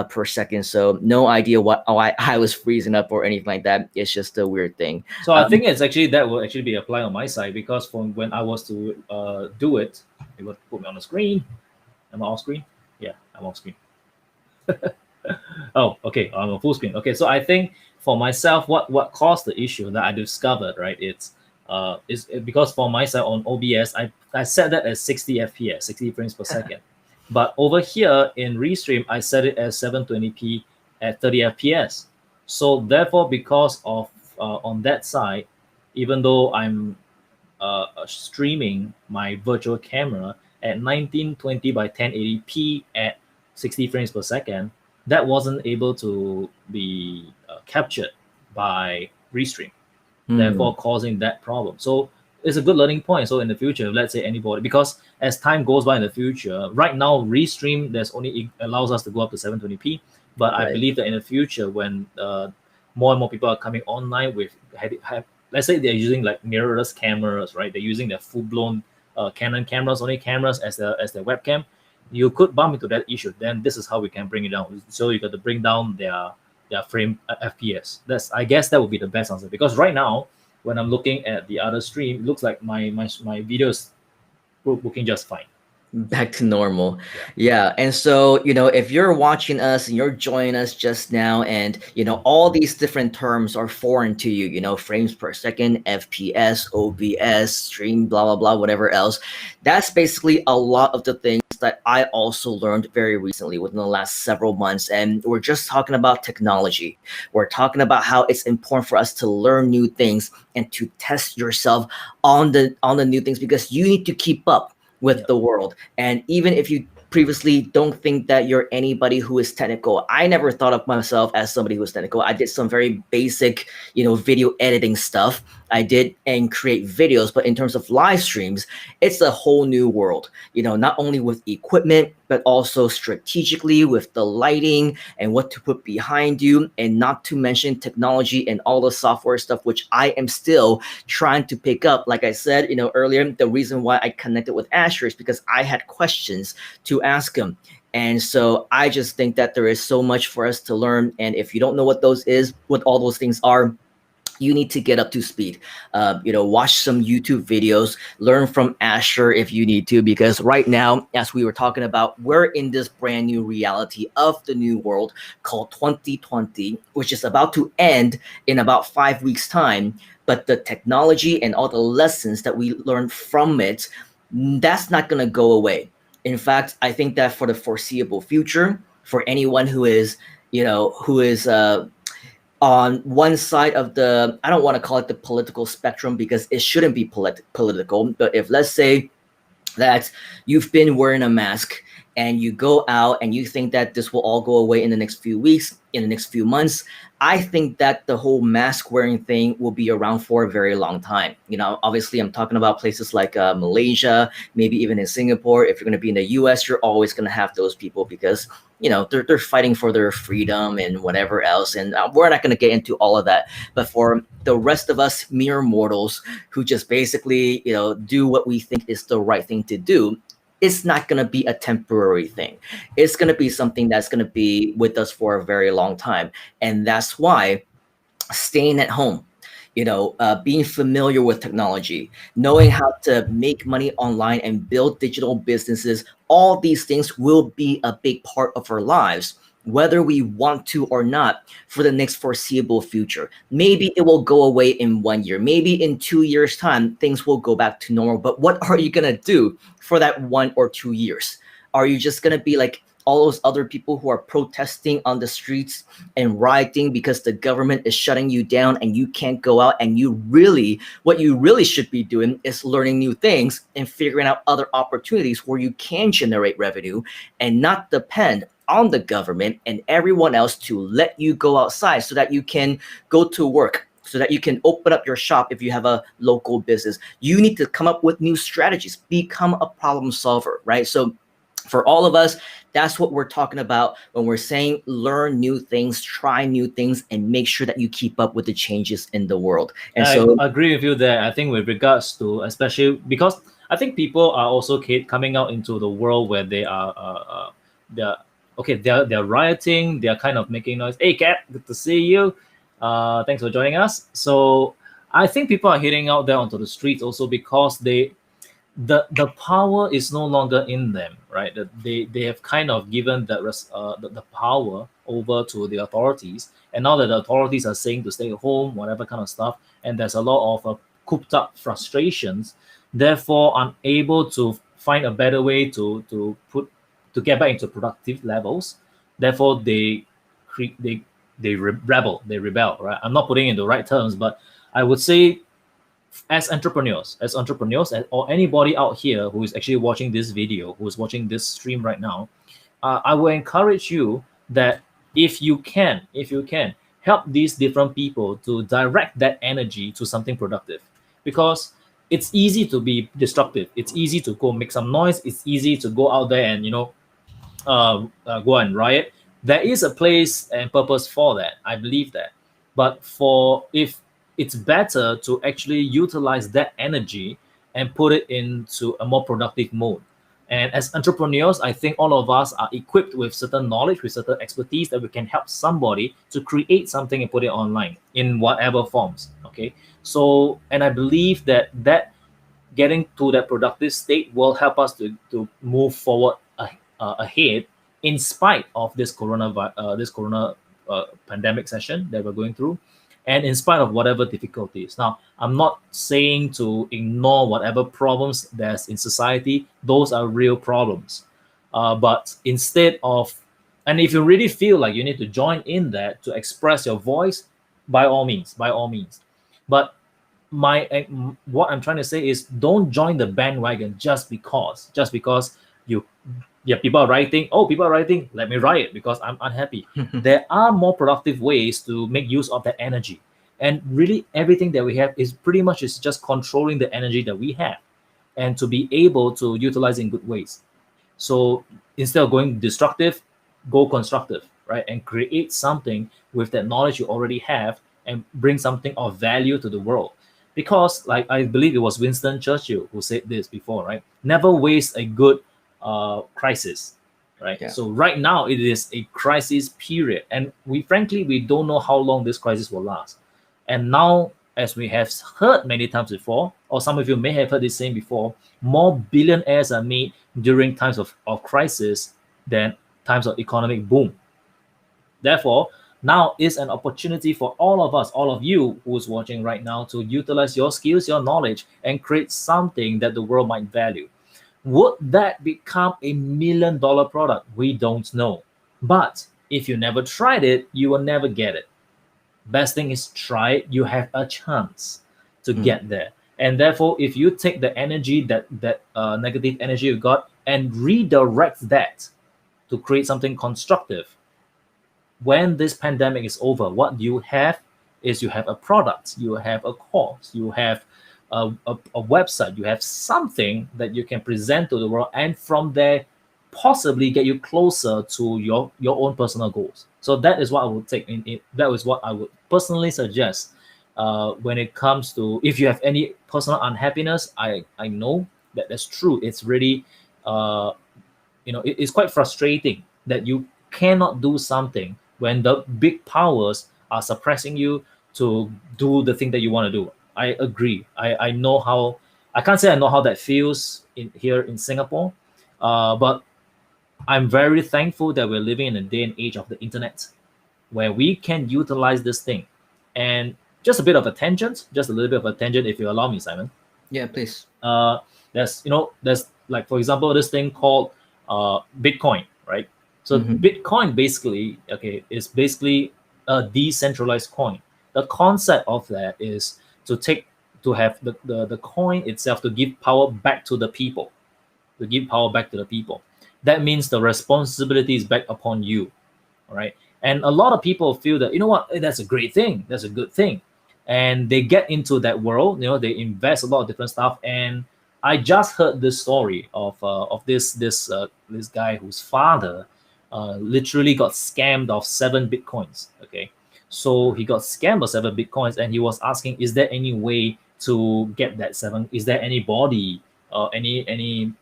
per second. So no idea what I was freezing up or anything like that. It's just a weird thing. So I Um, think it's actually that will actually be applied on my side because from when I was to do it, it would put me on the screen. Am I off screen? Yeah, I'm off screen. Oh, okay, I'm on full screen. Okay, so I think for myself, what caused the issue that I discovered, right? It's because for myself on OBS, I set that as 60 FPS, 60 frames per second. But over here in Restream, I set it as 720p at 30 FPS. So therefore, because of on that side, even though I'm streaming my virtual camera at 1920 by 1080p at 60 frames per second, that wasn't able to be captured by Restream, hmm, therefore causing that problem. So it's a good learning point. So in the future, let's say anybody, because as time goes by in the future, right now Restream there's only it allows us to go up to 720p, but I right. believe that in the future when more and more people are coming online with let's say they're using like mirrorless cameras, right? They're using their full blown Canon cameras, only cameras as their webcam. You could bump into that issue. Then this is how we can bring it down. So you got to bring down their frame FPS. That's I guess that would be the best answer because right now when I'm looking at the other stream, it looks like my videos working just fine. Back to normal. Yeah. Yeah. And so, if you're watching us and you're joining us just now, and, all these different terms are foreign to you, frames per second, FPS, OBS, stream, blah, blah, blah, whatever else. That's basically a lot of the things that I also learned very recently within the last several months. And we're just talking about technology. We're talking about how it's important for us to learn new things and to test yourself on the new things, because you need to keep up with Yeah. the world. And even if you previously don't think that you're anybody who is technical, I never thought of myself as somebody who was technical. I did some very basic, video editing stuff. I did and create videos, but in terms of live streams, it's a whole new world, not only with equipment, but also strategically with the lighting and what to put behind you, and not to mention technology and all the software stuff, which I am still trying to pick up. Like I said, earlier, the reason why I connected with Asher is because I had questions to ask him. And so I just think that there is so much for us to learn. And if you don't know what all those things are, you need to get up to speed. Watch some YouTube videos, learn from Asher if you need to, because right now, as we were talking about, we're in this brand new reality of the new world called 2020, which is about to end in about 5 weeks' time. But the technology and all the lessons that we learned from it, that's not going to go away. In fact, I think that for the foreseeable future, for anyone who is on one side of the, I don't want to call it the political spectrum, because it shouldn't be political, but if, let's say, that you've been wearing a mask and you go out and you think that this will all go away in the next few weeks, in the next few months, I think that the whole mask wearing thing will be around for a very long time. Obviously, I'm talking about places like Malaysia, maybe even in Singapore. If you're going to be in the US, you're always going to have those people, because they're fighting for their freedom and whatever else. And we're not going to get into all of that. But for the rest of us mere mortals who just basically do what we think is the right thing to do, it's not going to be a temporary thing. It's going to be something that's going to be with us for a very long time. And that's why staying at home, being familiar with technology, knowing how to make money online and build digital businesses, all these things will be a big part of our lives, whether we want to or not, for the next foreseeable future. Maybe it will go away in 1 year. Maybe in 2 years' time, things will go back to normal. But what are you going to do for that 1 or 2 years? Are you just going to be like all those other people who are protesting on the streets and rioting because the government is shutting you down and you can't go out, and what you really should be doing is learning new things and figuring out other opportunities where you can generate revenue and not depend on the government and everyone else to let you go outside so that you can go to work, so that you can open up your shop if you have a local business. You need to come up with new strategies, become a problem solver, right? So for all of us, that's what we're talking about when we're saying learn new things, try new things, and make sure that you keep up with the changes in the world. And I so, agree with you there. I think with regards to, especially because I think people are also coming out into the world where they are they're okay, they're rioting, they're kind of making noise. Hey cat, good to see you. Thanks for joining us. So I think people are heading out there onto the streets also because the power is no longer in them, right? They have kind of given the power over to the authorities, and now that the authorities are saying to stay at home, whatever kind of stuff, and there's a lot of cooped up frustrations, therefore unable to find a better way to get back into productive levels. Therefore, they rebel, right? I'm not putting it in the right terms, but I would say as entrepreneurs, or anybody out here who is actually watching this video, who is watching this stream right now, I will encourage you that if you can help these different people to direct that energy to something productive, because it's easy to be destructive. It's easy to go make some noise. It's easy to go out there and go and riot. There is a place and purpose for that. I believe that. But for if it's better to actually utilize that energy and put it into a more productive mode. And as entrepreneurs, I think all of us are equipped with certain knowledge, with certain expertise that we can help somebody to create something and put it online in whatever forms. Okay. So, and I believe that getting to that productive state will help us to move forward ahead in spite of this corona pandemic session that we're going through, and in spite of whatever difficulties. Now, I'm not saying to ignore whatever problems there's in society. Those are real problems. But instead of, and if you really feel like you need to join in that to express your voice, by all means, by all means. But what I'm trying to say is, don't join the bandwagon just because you yeah, people are writing, let me riot because I'm unhappy. There are more productive ways to make use of that energy, and really everything that we have is pretty much is just controlling the energy that we have and to be able to utilize in good ways. So instead of going destructive, go constructive, right? And create something with that knowledge you already have and bring something of value to the world. Because, like, I believe it was Winston Churchill who said this before, right? Never waste a good crisis, right? Yeah. So right now it is a crisis period, and we don't know how long this crisis will last. And now, as we have heard many times before, or some of you may have heard this saying before, more billionaires are made during times of crisis than times of economic boom. Therefore, now is an opportunity for all of us, all of you who's watching right now, to utilize your skills, your knowledge, and create something that the world might value. Would that become $1 million product? We don't know. But if you never tried it, you will never get it. Best thing is try it. You have a chance to get there. And therefore, if you take the energy, that negative energy you got, and redirect that to create something constructive, when this pandemic is over, what you have is you have a product, you have a course, you have a website, you have something that you can present to the world, and from there possibly get you closer to your own personal goals. So that is what I would take in. That is what I would personally suggest when it comes to, if you have any personal unhappiness. I know that that's true. It's really it's quite frustrating that you cannot do something when the big powers are suppressing you to do the thing that you want to do. I agree. I know how. I can't say I know how that feels here in Singapore, but I'm very thankful that we're living in a day and age of the internet, where we can utilize this thing. And just a bit of a tangent, just a little bit of a tangent, if you allow me, Simon. Yeah, please. There's like, for example, this thing called Bitcoin, right? So Hmm. Bitcoin basically, okay, is basically a decentralized coin. The concept of that is to take to have the coin itself to give power back to the people, to give power back to the people. That means the responsibility is back upon you. All right. And a lot of people feel that, you know what, that's a great thing, that's a good thing. And they get into that world, they invest a lot of different stuff. And I just heard this story of this guy whose father literally got scammed of 7 bitcoins. Okay. So he got scammed of 7 bitcoins, and he was asking, is there any way to get that seven? Is there anybody, any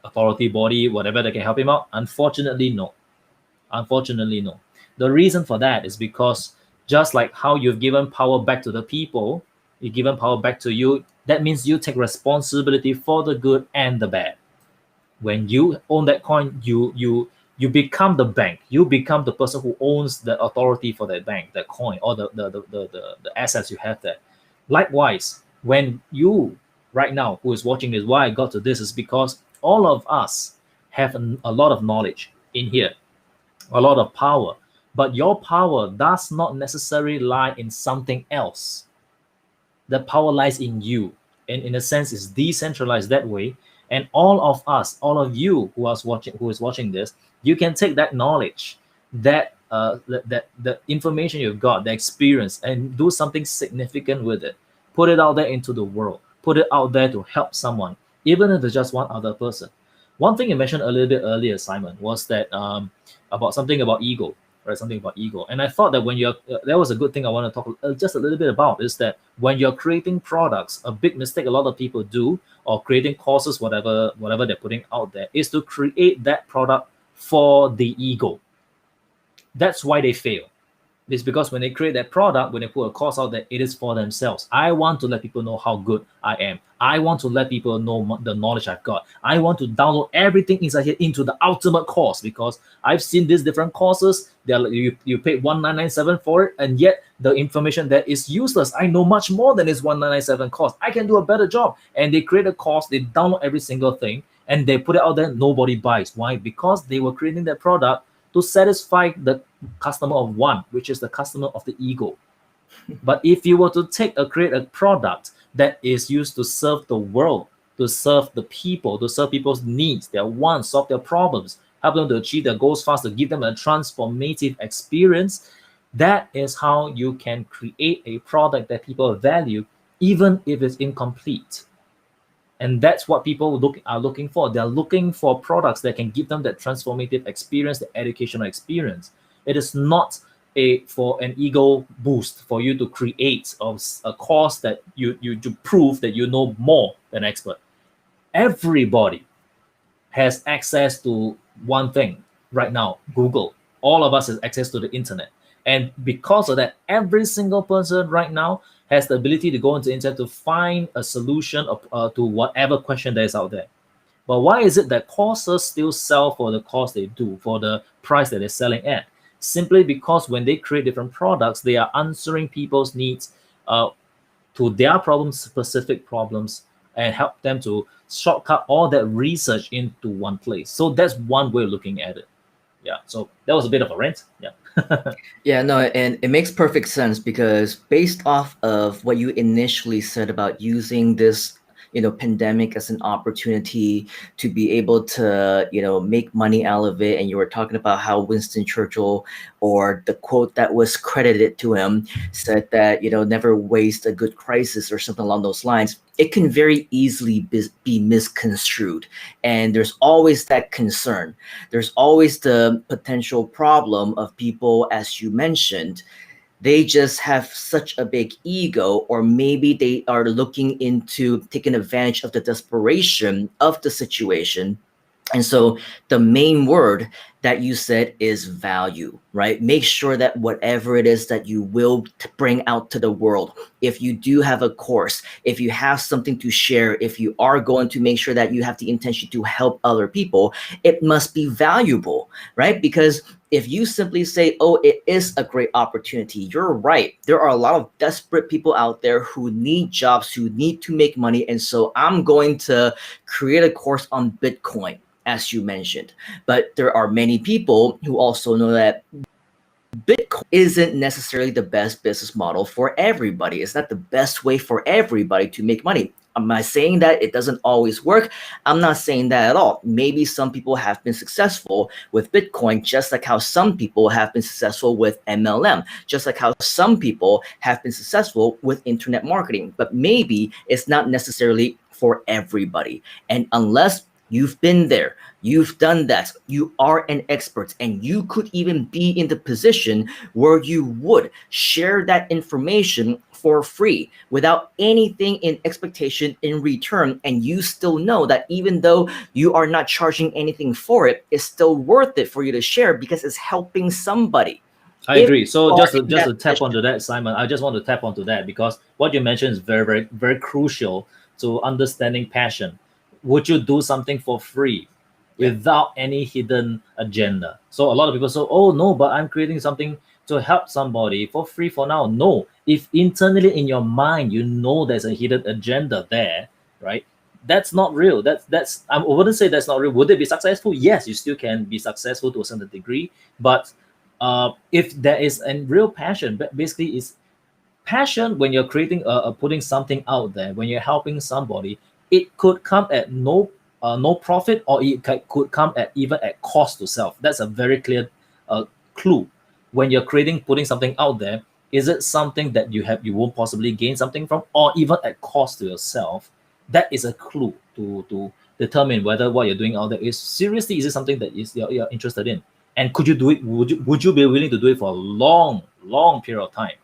authority body, whatever, that can help him out? Unfortunately, no. Unfortunately, no. The reason for that is because, just like how you've given power back to the people, you've given power back to you. That means you take responsibility for the good and the bad. When you own that coin, you become the bank. You become the person who owns the authority for that bank, that coin, or the assets you have there. Likewise, when you, right now, who is watching this, why I got to this is because all of us have a lot of knowledge in here, a lot of power, but your power does not necessarily lie in something else. The power lies in you, and in a sense is decentralized that way. And all of us, all of you who is watching this, you can take that knowledge, that the information you've got, the experience, and do something significant with it. Put it out there into the world, put it out there to help someone, even if it's just one other person. One thing you mentioned a little bit earlier, Simon, was that about something about ego, right? Something about ego. And I thought that when you're, that was a good thing I want to talk just a little bit about, is that when you're creating products, a big mistake a lot of people do, or creating courses, whatever they're putting out there, is to create that product for the ego. That's why they fail. It's because when they create that product, when they put a course out there, it is for themselves. I want to let people know how good I am. I want to let people know the knowledge I've got. I want to download everything inside here into the ultimate course, because I've seen these different courses. You pay 1997 for it, and yet the information that is useless. I know much more than this 1997 course. I can do a better job. And they create a course, they download every single thing, and they put it out there. Nobody buys. Why? Because they were creating that product to satisfy the customer of one, which is the customer of the ego. But if you were to create a product that is used to serve the world, to serve the people, to serve people's needs, their wants, solve their problems, help them to achieve their goals faster, give them a transformative experience, that is how you can create a product that people value, even if it's incomplete. And that's what people are looking for. They're looking for products that can give them that transformative experience, the educational experience. It is not for an ego boost for you to create a course that you to prove that you know more than expert. Everybody has access to one thing right now: Google. All of us has access to the internet. And because of that, every single person right now has the ability to go into the internet to find a solution to whatever question that is out there. But why is it that courses still sell for the cost they do, for the price that they're selling at? Simply because when they create different products, they are answering people's needs uh, to their problems, specific problems, and help them to shortcut all that research into one place. So that's one way of looking at it. Yeah. So that was a bit of a rant. Yeah. Yeah, no, and it makes perfect sense because based off of what you initially said about using this, pandemic as an opportunity to be able to, make money out of it, and you were talking about how Winston Churchill, or the quote that was credited to him, said that, never waste a good crisis or something along those lines. It can very easily be misconstrued, and there's always that concern. There's always the potential problem of people, as you mentioned, they just have such a big ego, or maybe they are looking into taking advantage of the desperation of the situation. And so the main word that you said is value, right? Make sure that whatever it is that you will bring out to the world, if you do have a course, if you have something to share, if you are going to make sure that you have the intention to help other people, it must be valuable, right? Because if you simply say, oh, it is a great opportunity, you're right. There are a lot of desperate people out there who need jobs, who need to make money. And so I'm going to create a course on Bitcoin. as you mentioned. But there are many people who also know that Bitcoin isn't necessarily the best business model for everybody. It's not the best way for everybody to make money. Am I saying that it doesn't always work? I'm not saying that at all. Maybe some people have been successful with Bitcoin, just like how some people have been successful with MLM, just like how some people have been successful with internet marketing. But maybe it's not necessarily for everybody. And unless you've been there, you've done that, you are an expert, and you could even be in the position where you would share that information for free without anything in expectation in return. And you still know that even though you are not charging anything for it, it's still worth it for you to share because it's helping somebody. I If agree. So you are in just that to tap position, onto that, Simon, I just want to tap onto that because what you mentioned is very crucial to understanding passion. Would you do something for free yeah, without any hidden agenda? So a lot of people say, "Oh no, but I'm creating something to help somebody for free for now." No, if internally in your mind you know there's a hidden agenda there, right? That's not real. That's I wouldn't say that's not real. Would it be successful? Yes, you still can be successful to a certain degree, but if there is a real passion, but basically is passion when you're creating putting something out there, when you're helping somebody, it could come at no profit, or it could come at even at cost to self. That's a very clear clue. When you're creating putting something out there, is it something that you won't possibly gain something from, or even at cost to yourself? That is a clue to determine whether what you're doing out there is seriously, is it something that you're interested in, and could you do it, would you be willing to do it for a long period of time,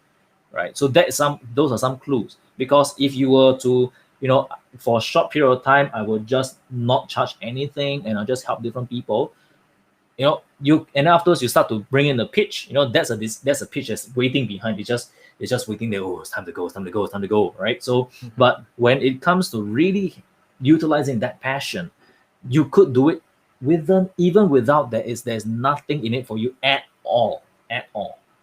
right? So that is those are some clues. Because if you were to, for a short period of time, I would just not charge anything and I'll just help different people. You and afterwards you start to bring in the pitch. That's a pitch that's waiting behind. It's just waiting there. Oh, it's time to go. It's time to go. It's time to go. Right. So, mhm. but when it comes to really utilizing that passion, you could do it with them even without there's nothing in it for you at all.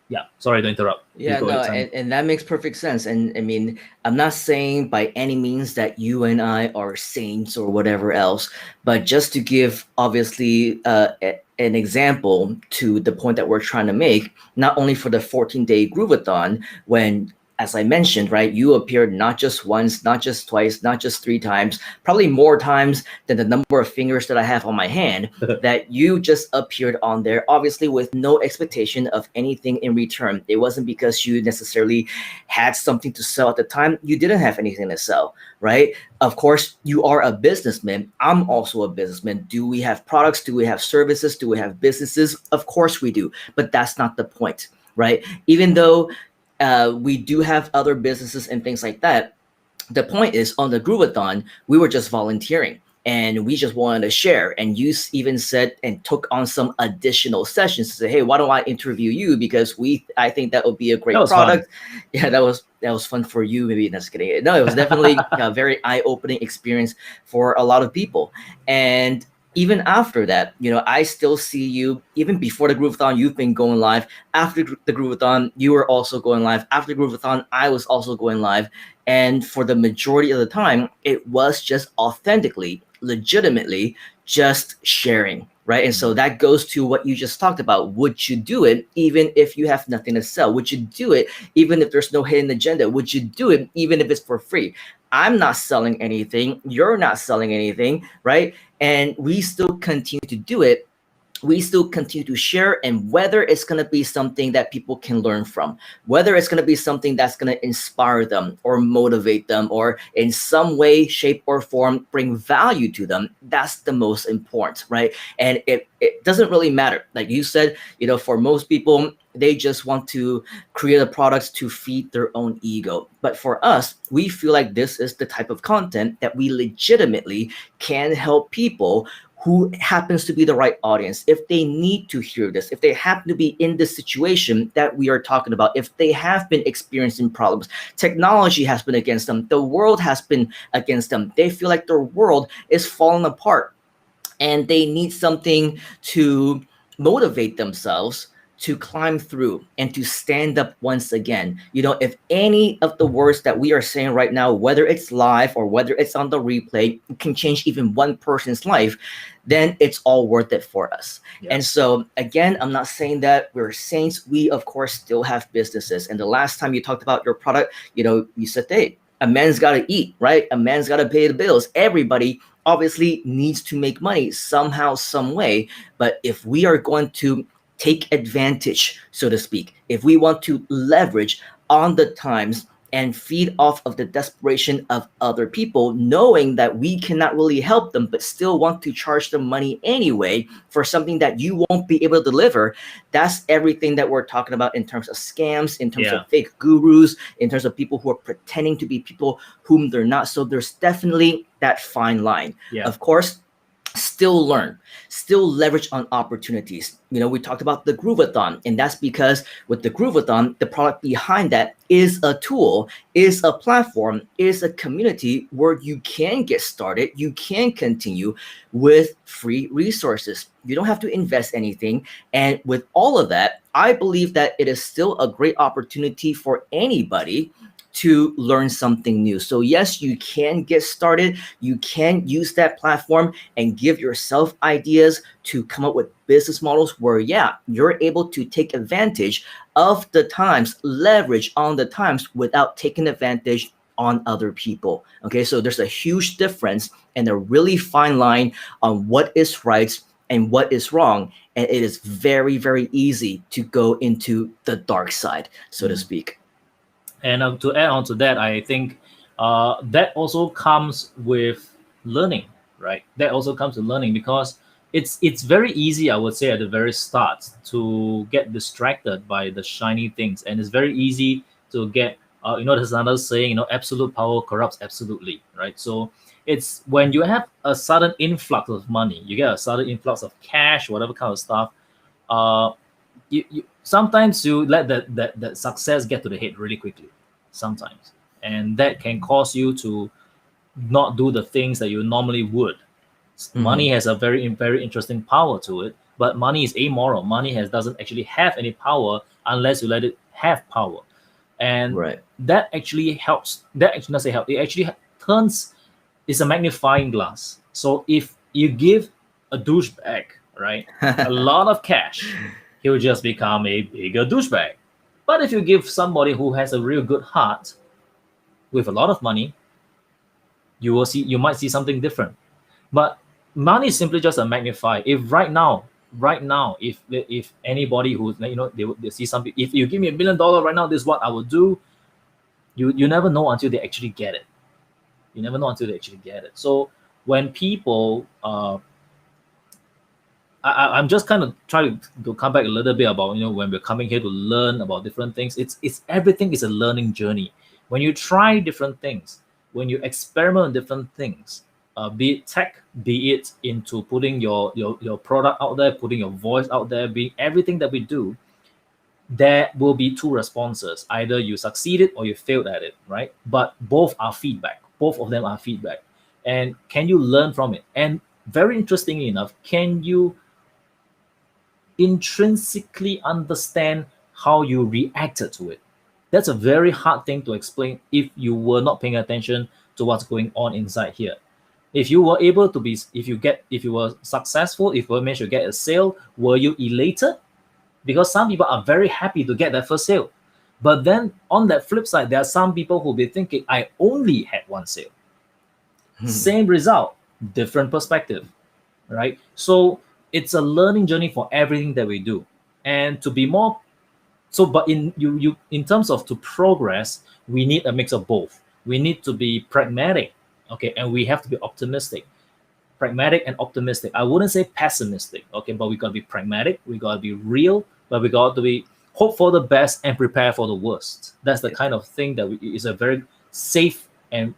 Yeah. Sorry to interrupt. Please Yeah, go no, ahead, Simon. and that makes perfect sense. And I mean, I'm not saying by any means that you and I are saints or whatever else, but just to give obviously an example to the point that we're trying to make, not only for the 14-day Groovathon, when, as I mentioned, right, you appeared not just once, not just twice, not just three times, probably more times than the number of fingers that I have on my hand, that you just appeared on there, obviously with no expectation of anything in return. It wasn't because you necessarily had something to sell at the time. You didn't have anything to sell, right? Of course, you are a businessman. I'm also a businessman. Do we have products? Do we have services? Do we have businesses? Of course we do. But that's not the point, right? Even though we do have other businesses and things like that, the point is on the Groovathon, we were just volunteering and we just wanted to share. And you even said and took on some additional sessions to say, hey, why don't I interview you? Because I think that would be a That great was fun. product. Yeah, that was fun for you. Maybe that's kidding. No, it was definitely a very eye-opening experience for a lot of people. And even after that, I still see you even before the Groovathon. You've been going live. After the Groovathon, you were also going live. After the Groovathon, I was also going live. And for the majority of the time, it was just authentically, legitimately just sharing, right? And so Mhm. that goes to what you just talked about. Would you do it even if you have nothing to sell? Would you do it even if there's no hidden agenda? Would you do it even if it's for free? I'm not selling anything. You're not selling anything, right? And we still continue to do it. We still continue to share, and whether it's going to be something that people can learn from, whether it's going to be something that's going to inspire them or motivate them or in some way shape or form bring value to them, that's the most important, right? And it doesn't really matter, like you said, for most people they just want to create a product to feed their own ego. But for us, we feel like this is the type of content that we legitimately can help people who happens to be the right audience, if they need to hear this, if they happen to be in the situation that we are talking about, if they have been experiencing problems, technology has been against them, the world has been against them, they feel like their world is falling apart, and they need something to motivate themselves to climb through and to stand up once again. If any of the words that we are saying right now, whether it's live or whether it's on the replay, can change even one person's life, then it's all worth it for us. Yeah. And so, again, I'm not saying that we're saints. We, of course, still have businesses. And the last time you talked about your product, you said, hey, a man's got to eat, right? A man's got to pay the bills. Everybody obviously needs to make money somehow, some way. But if we are going to take advantage, so to speak, if we want to leverage on the times and feed off of the desperation of other people, knowing that we cannot really help them, but still want to charge them money anyway for something that you won't be able to deliver, that's everything that we're talking about in terms of scams, in terms Yeah. of fake gurus, in terms of people who are pretending to be people whom they're not. So there's definitely that fine line. Yeah. Of course, still learn, still leverage on opportunities. We talked about the Groovathon, and that's because with the Groovathon, the product behind that is a tool, is a platform, is a community where you can get started, you can continue with free resources. You don't have to invest anything. And with all of that, I believe that it is still a great opportunity for anybody to learn something new. So yes, you can get started. You can use that platform and give yourself ideas to come up with business models where, yeah, you're able to take advantage of the times, leverage on the times without taking advantage on other people. Okay, so there's a huge difference and a really fine line on what is right and what is wrong. And it is very, very easy to go into the dark side, so to speak. And to add on to that, I think that also comes with learning, right? That also comes with learning because it's very easy, I would say, at the very start to get distracted by the shiny things, and it's very easy to get there's another saying, absolute power corrupts absolutely, right? So it's when you have a sudden influx of money, you get a sudden influx of cash, whatever kind of stuff. You sometimes you let that success get to the head really quickly, sometimes, and that can cause you to not do the things that you normally would. Money has a very interesting power to it, but money is amoral. Money doesn't actually have any power unless you let it have power, and Right. that actually helps. That actually doesn't help. It actually turns. It's a magnifying glass. So if you give a douchebag, right, a lot of cash, he'll just become a bigger douchebag. But if you give somebody who has a real good heart with a lot of money, you might see something different. But money is simply just a magnifier. If right now, if anybody who they see something, if you give me $1 million right now, this is what I would do. You never know until they actually get it. You never know until they actually get it. So when people I'm just kind of trying to come back a little bit about when we're coming here to learn about different things. It's everything is a learning journey. When you try different things, when you experiment on different things, be it tech, be it into putting your product out there, putting your voice out there, being everything that we do, there will be two responses. Either you succeeded or you failed at it, right? But both are feedback. Both of them are feedback. And can you learn from it? And very interestingly enough, can you intrinsically understand how you reacted to it? That's a very hard thing to explain if you were not paying attention to what's going on inside here. If you were able to be, if you were successful, if you managed to get a sale, were you elated? Because some people are very happy to get that first sale. But then on that flip side, there are some people who will be thinking, I only had one sale. Same result, different perspective, right? So it's a learning journey for everything that we do. And to be more so, but in terms of to progress, we need a mix of both. We need to be pragmatic, okay, and we have to be optimistic. Pragmatic and optimistic. I wouldn't say pessimistic, okay, but we gotta be pragmatic, we gotta be real, but we got to be hope for the best and prepare for the worst. That's the kind of thing that is a very safe, and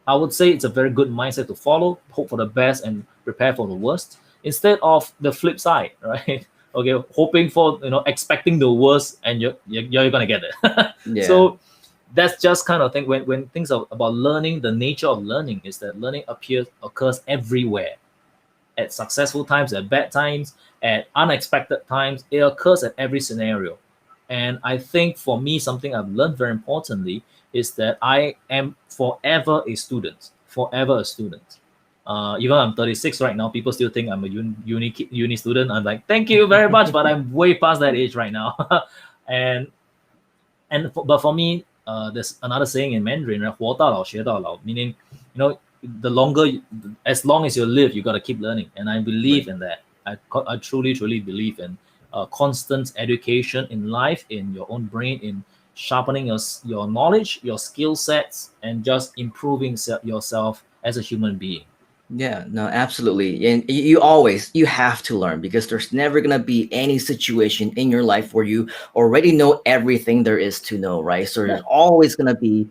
I would say it's a very good mindset to follow. Hope for the best and prepare for the worst, instead of the flip side, right? Okay, hoping for expecting the worst, and you're gonna get it. Yeah. So that's just kind of thing. When things are about learning, the nature of learning is that learning occurs everywhere. at successful times, at bad times, at unexpected times. It occurs at every scenario. And I think for me, something I've learned very importantly is that I am forever a student, forever a student. Even I'm 36 right now, people still think I'm a uni student. I'm like, thank you very much, but I'm way past that age right now. and but for me, there's another saying in Mandarin, right? 活到老学到老, meaning, you know, the longer, as long as you live, you got to keep learning. And I believe Right. in that. I truly, truly believe in constant education in life, in your own brain, in sharpening your knowledge, your skill sets, and just improving yourself as a human being. Yeah, no, absolutely. And you always you have to learn because there's never going to be any situation in your life where you already know everything there is to know, right? So there's Yeah. always going to be.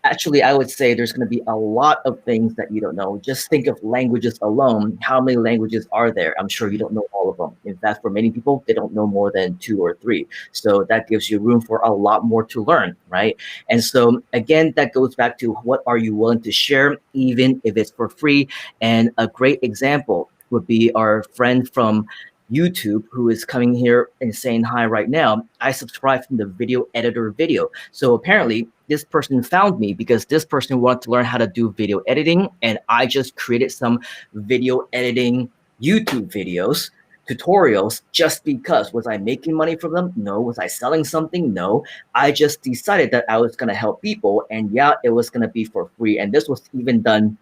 Actually, I would say there's going to be a lot of things that you don't know. Just think of languages alone. How many languages are there? I'm sure you don't know all of them. In fact, for many people, they don't know more than two or three. So that gives you room for a lot more to learn, right? And so, again, that goes back to what are you willing to share, even if it's for free? And a great example would be our friend from YouTube who is coming here and saying hi right now. I subscribe from the video editor video. So apparently, this person found me because this person wanted to learn how to do video editing, and I just created some video editing YouTube videos, tutorials, just because. Was I making money from them? No. Was I selling something? No. I just decided that I was going to help people, and yeah, it was going to be for free. And this was even done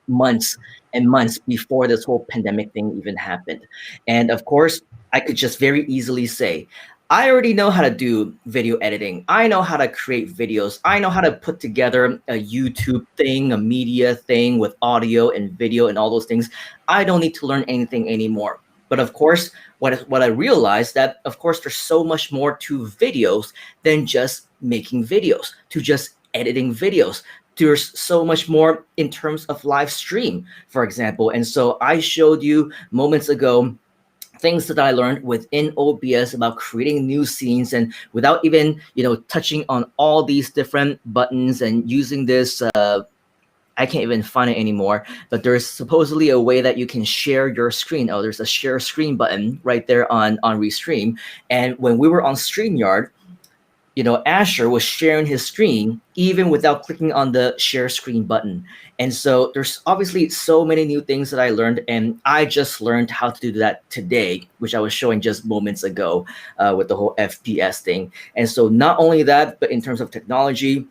months and months before this whole pandemic thing even happened. And of course, I could just very easily say, I already know how to do video editing. I know how to create videos. I know how to put together a YouTube thing, a media thing with audio and video and all those things. I don't need to learn anything anymore. But of course, what I realized that of course there's so much more to videos than just making videos, to just editing videos. There's so much more in terms of live stream, for example. And so I showed you moments ago things that I learned within OBS about creating new scenes, and without even touching on all these different buttons and using this I can't even find it anymore, but there's supposedly a way that you can share your screen. Oh, there's a share screen button right there on Restream. And when we were on StreamYard, Asher was sharing his screen even without clicking on the share screen button. And so there's obviously so many new things that I learned, and I just learned how to do that today, which I was showing just moments ago with the whole FPS thing. And so not only that, but in terms of technology,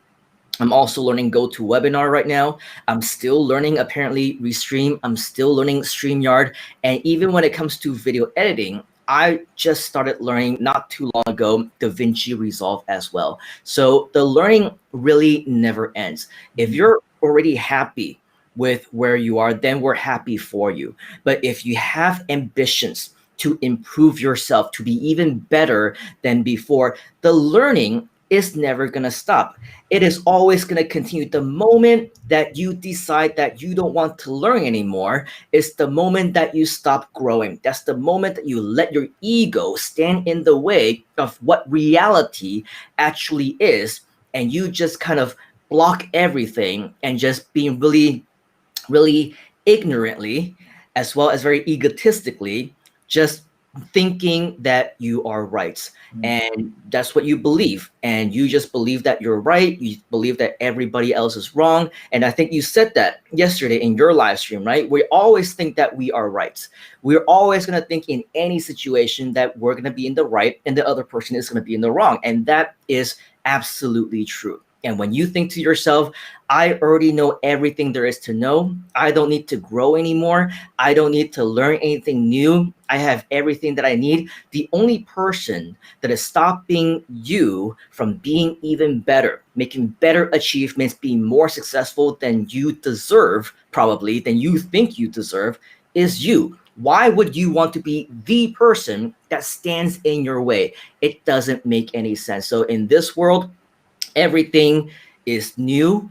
I'm also learning GoToWebinar right now. I'm still learning apparently Restream. I'm still learning StreamYard. And even when it comes to video editing, I just started learning not too long ago DaVinci Resolve as well. So the learning really never ends. If you're already happy with where you are, then we're happy for you. But if you have ambitions to improve yourself, to be even better than before, the learning is never going to stop. It is always going to continue. The moment that you decide that you don't want to learn anymore is the moment that you stop growing. That's the moment that you let your ego stand in the way of what reality actually is, and you just kind of block everything and just being really, really ignorantly, as well as very egotistically, just thinking that you are right. And that's what you believe. And you just believe that you're right. You believe that everybody else is wrong. And I think you said that yesterday in your live stream, right? We always think that we are right. We're always going to think in any situation that we're going to be in the right and the other person is going to be in the wrong. And that is absolutely true. And when you think to yourself, I already know everything there is to know. I don't need to grow anymore. I don't need to learn anything new. I have everything that I need. The only person that is stopping you from being even better, making better achievements, being more successful than you deserve, probably, than you think you deserve, is you. Why would you want to be the person that stands in your way? It doesn't make any sense. So in this world, everything is new.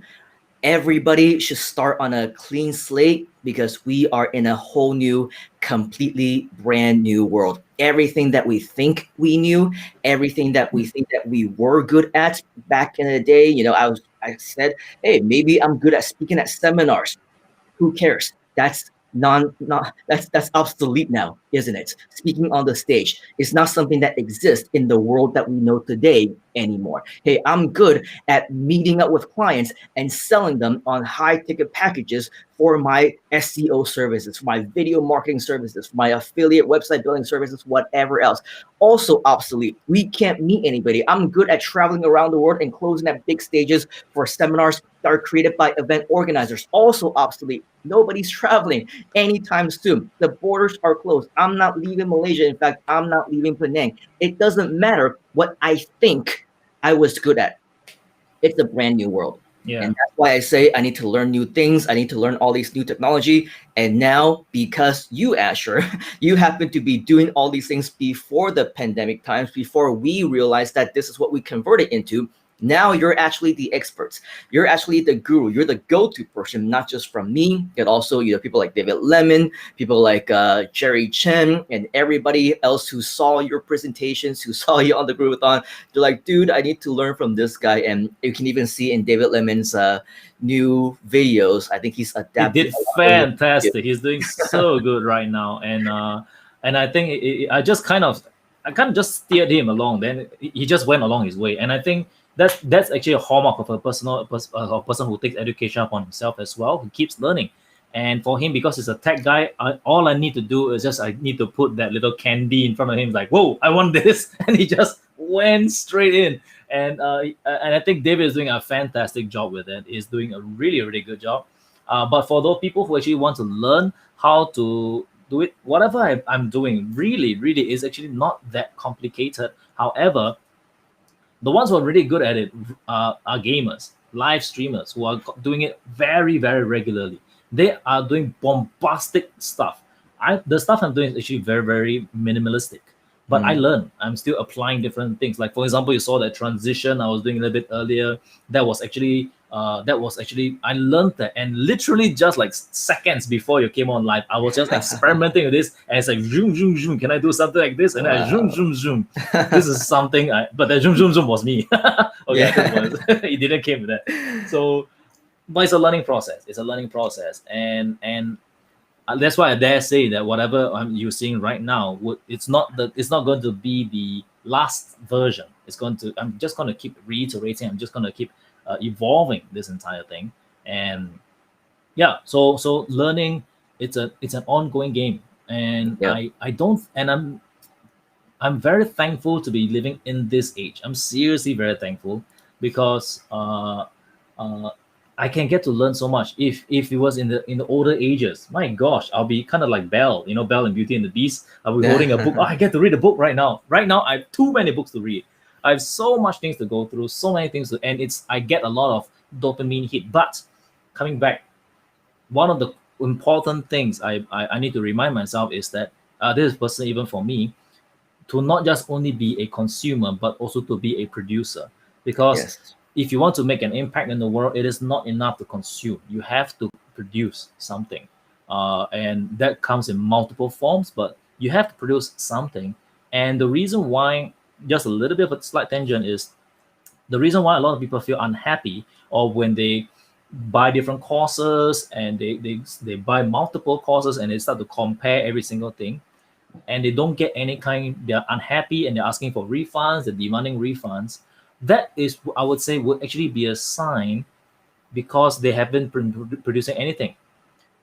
Everybody should start on a clean slate because we are in a whole new, completely brand new world. Everything that we think we knew, everything that we think that we were good at back in the day, I said, hey, maybe I'm good at speaking at seminars. Who cares? That's not that's obsolete now, isn't it? Speaking on the stage is not something that exists in the world that we know today anymore. Hey, I'm good at meeting up with clients and selling them on high ticket packages for my SEO services, for my video marketing services, for my affiliate website building services, whatever else. Also obsolete. We can't meet anybody. I'm good at traveling around the world and closing at big stages for seminars that are created by event organizers. Also obsolete. Nobody's traveling anytime soon. The borders are closed. I'm not leaving Malaysia. In fact, I'm not leaving Penang. It doesn't matter what I think I was good at. It's a brand new world. Yeah. And that's why I say I need to learn new things. I need to learn all these new technology. And now, because you, Asher, you happen to be doing all these things before the pandemic times, before we realized that this is what we converted into, now you're actually the experts. You're actually the guru. You're the go-to person, not just from me, but also people like David Lemon, people like Jerry Chen, and everybody else who saw your presentations, who saw you on the Groovathon. They're like, dude, I need to learn from this guy. And you can even see in David Lemon's new videos, I think he's He adapted did a lot of what he did. fantastic. He's doing so good right now, and I think I kind of just steered him along. Then he just went along his way, and I think that's actually a hallmark of a person who takes education upon himself as well, who keeps learning. And for him, because he's a tech guy, all I need to do is just I need to put that little candy in front of him, like, whoa, I want this, and he just went straight in. And I think David is doing a fantastic job with it. He's doing a really, really good job. But for those people who actually want to learn how to do it, whatever I'm doing really, really is actually not that complicated. However, the ones who are really good at it are gamers, live streamers who are doing it very, very regularly. They are doing bombastic stuff. The stuff I'm doing is actually very, very minimalistic. But I Mm. learn. I'm still applying different things. Like for example, you saw that transition I was doing a little bit earlier. That was actually I learned that, and literally just like seconds before you came on live, I was just experimenting with this, and it's like zoom zoom zoom. Can I do something like this? And I zoom Wow. zoom zoom. This is something but the zoom zoom zoom was me. Okay, I think it Yeah. was it didn't came with that. So, but it's a learning process. It's a learning process, and that's why I dare say that whatever you're seeing right now, it's not going to be the last version. I'm just going to keep reiterating. I'm just going to keep evolving this entire thing, and yeah. So learning, it's an ongoing game, and Yeah. I don't, and I'm very thankful to be living in this age. I'm seriously very thankful because uh, I can get to learn so much. If it was in the older ages, my gosh, I'll be kind of like Belle, Belle and Beauty and the Beast. I'll be holding a book. Oh, I get to read a book right now. Right now, I have too many books to read. I have so much things to go through, so many things to, and I get a lot of dopamine hit. But coming back, one of the important things I need to remind myself is that this is personal even for me, to not just only be a consumer but also to be a producer, because Yes. if you want to make an impact in the world, it is not enough to consume. You have to produce something, and that comes in multiple forms, but you have to produce something. And the reason why, just a little bit of a slight tangent, is the reason why a lot of people feel unhappy, or when they buy different courses and they buy multiple courses and they start to compare every single thing, and they don't get any kind, they're unhappy and they're asking for refunds, they're demanding refunds. That is, I would say, would actually be a sign, because they haven't been producing anything.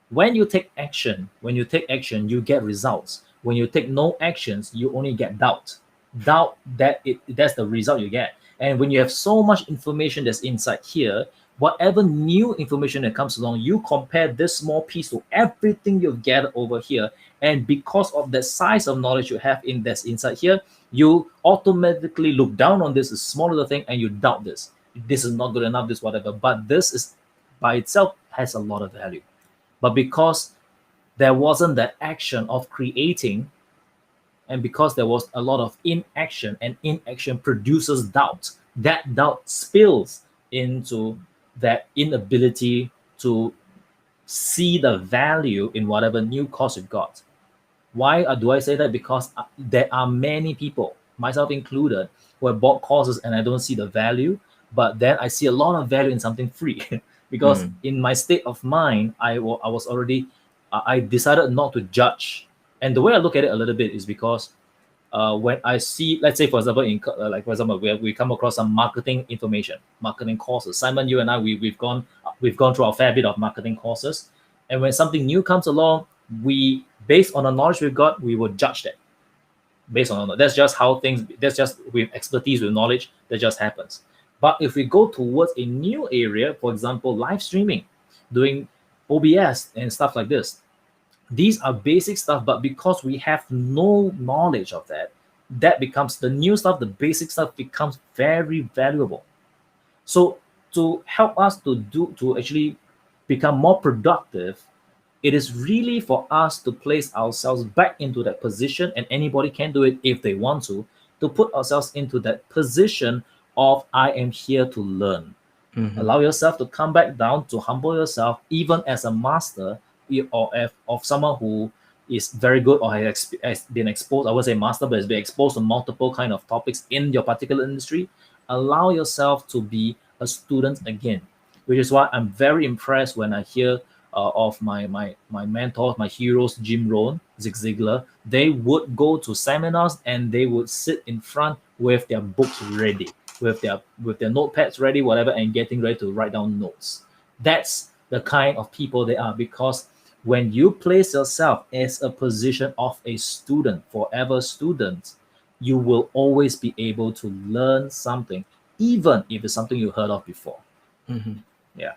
When you take action, you get results. When you take no actions, you only get doubt. That's the result you get. And when you have so much information that's inside here, whatever new information that comes along, you compare this small piece to everything you've gathered over here, and because of the size of knowledge you have in that's inside here, you automatically look down on this small little thing and you doubt this is not good enough, this whatever. But this is by itself has a lot of value. But because there wasn't that action of creating, and because there was a lot of inaction, and inaction produces doubt, that doubt spills into that inability to see the value in whatever new course you've got. Why do I say that? Because there are many people, myself included, who have bought courses and I don't see the value, but then I see a lot of value in something free. Because Mm. in my state of mind, I was already I decided not to judge. And the way I look at it a little bit is because when I see, let's say, for example, like for example, we come across some marketing information, marketing courses. Simon, you and I, we've gone through a fair bit of marketing courses, and when something new comes along, we, based on the knowledge we've got, we will judge that based on, that's just how things, that's just with expertise, with knowledge, that just happens. But if we go towards a new area, for example, live streaming, doing OBS and stuff like this, these are basic stuff, but because we have no knowledge of that, that becomes the new stuff, the basic stuff becomes very valuable. So to help us to actually become more productive, it is really for us to place ourselves back into that position, and anybody can do it if they want to put ourselves into that position of I am here to learn. Hmm. Allow yourself to come back down, to humble yourself, even as a master, or if, of someone who is very good or has been exposed, I would say master, but has been exposed to multiple kind of topics in your particular industry. Allow yourself to be a student again, which is why I'm very impressed when I hear of my mentors, my heroes, Jim Rohn, Zig Ziglar. They would go to seminars and they would sit in front with their books ready, with their notepads ready, whatever, and getting ready to write down notes. That's the kind of people they are, because when you place yourself as a position of a student, forever student, you will always be able to learn something, even if it's something you heard of before. Hmm. Yeah.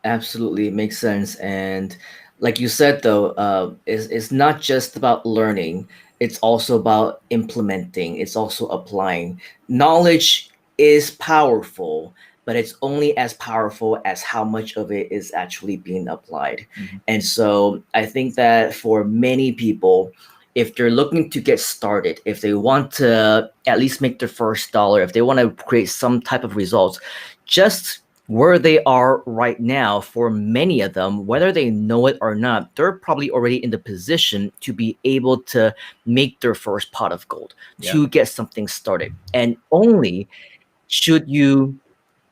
Absolutely, it makes sense. And like you said, though, it's not just about learning, it's also about implementing, it's also applying. Knowledge is powerful, but it's only as powerful as how much of it is actually being applied. Mhm. And so I think that for many people, if they're looking to get started, if they want to at least make their first dollar, if they want to create some type of results, just where they are right now, for many of them, whether they know it or not, they're probably already in the position to be able to make their first pot of gold, Yeah. to get something started. And only should you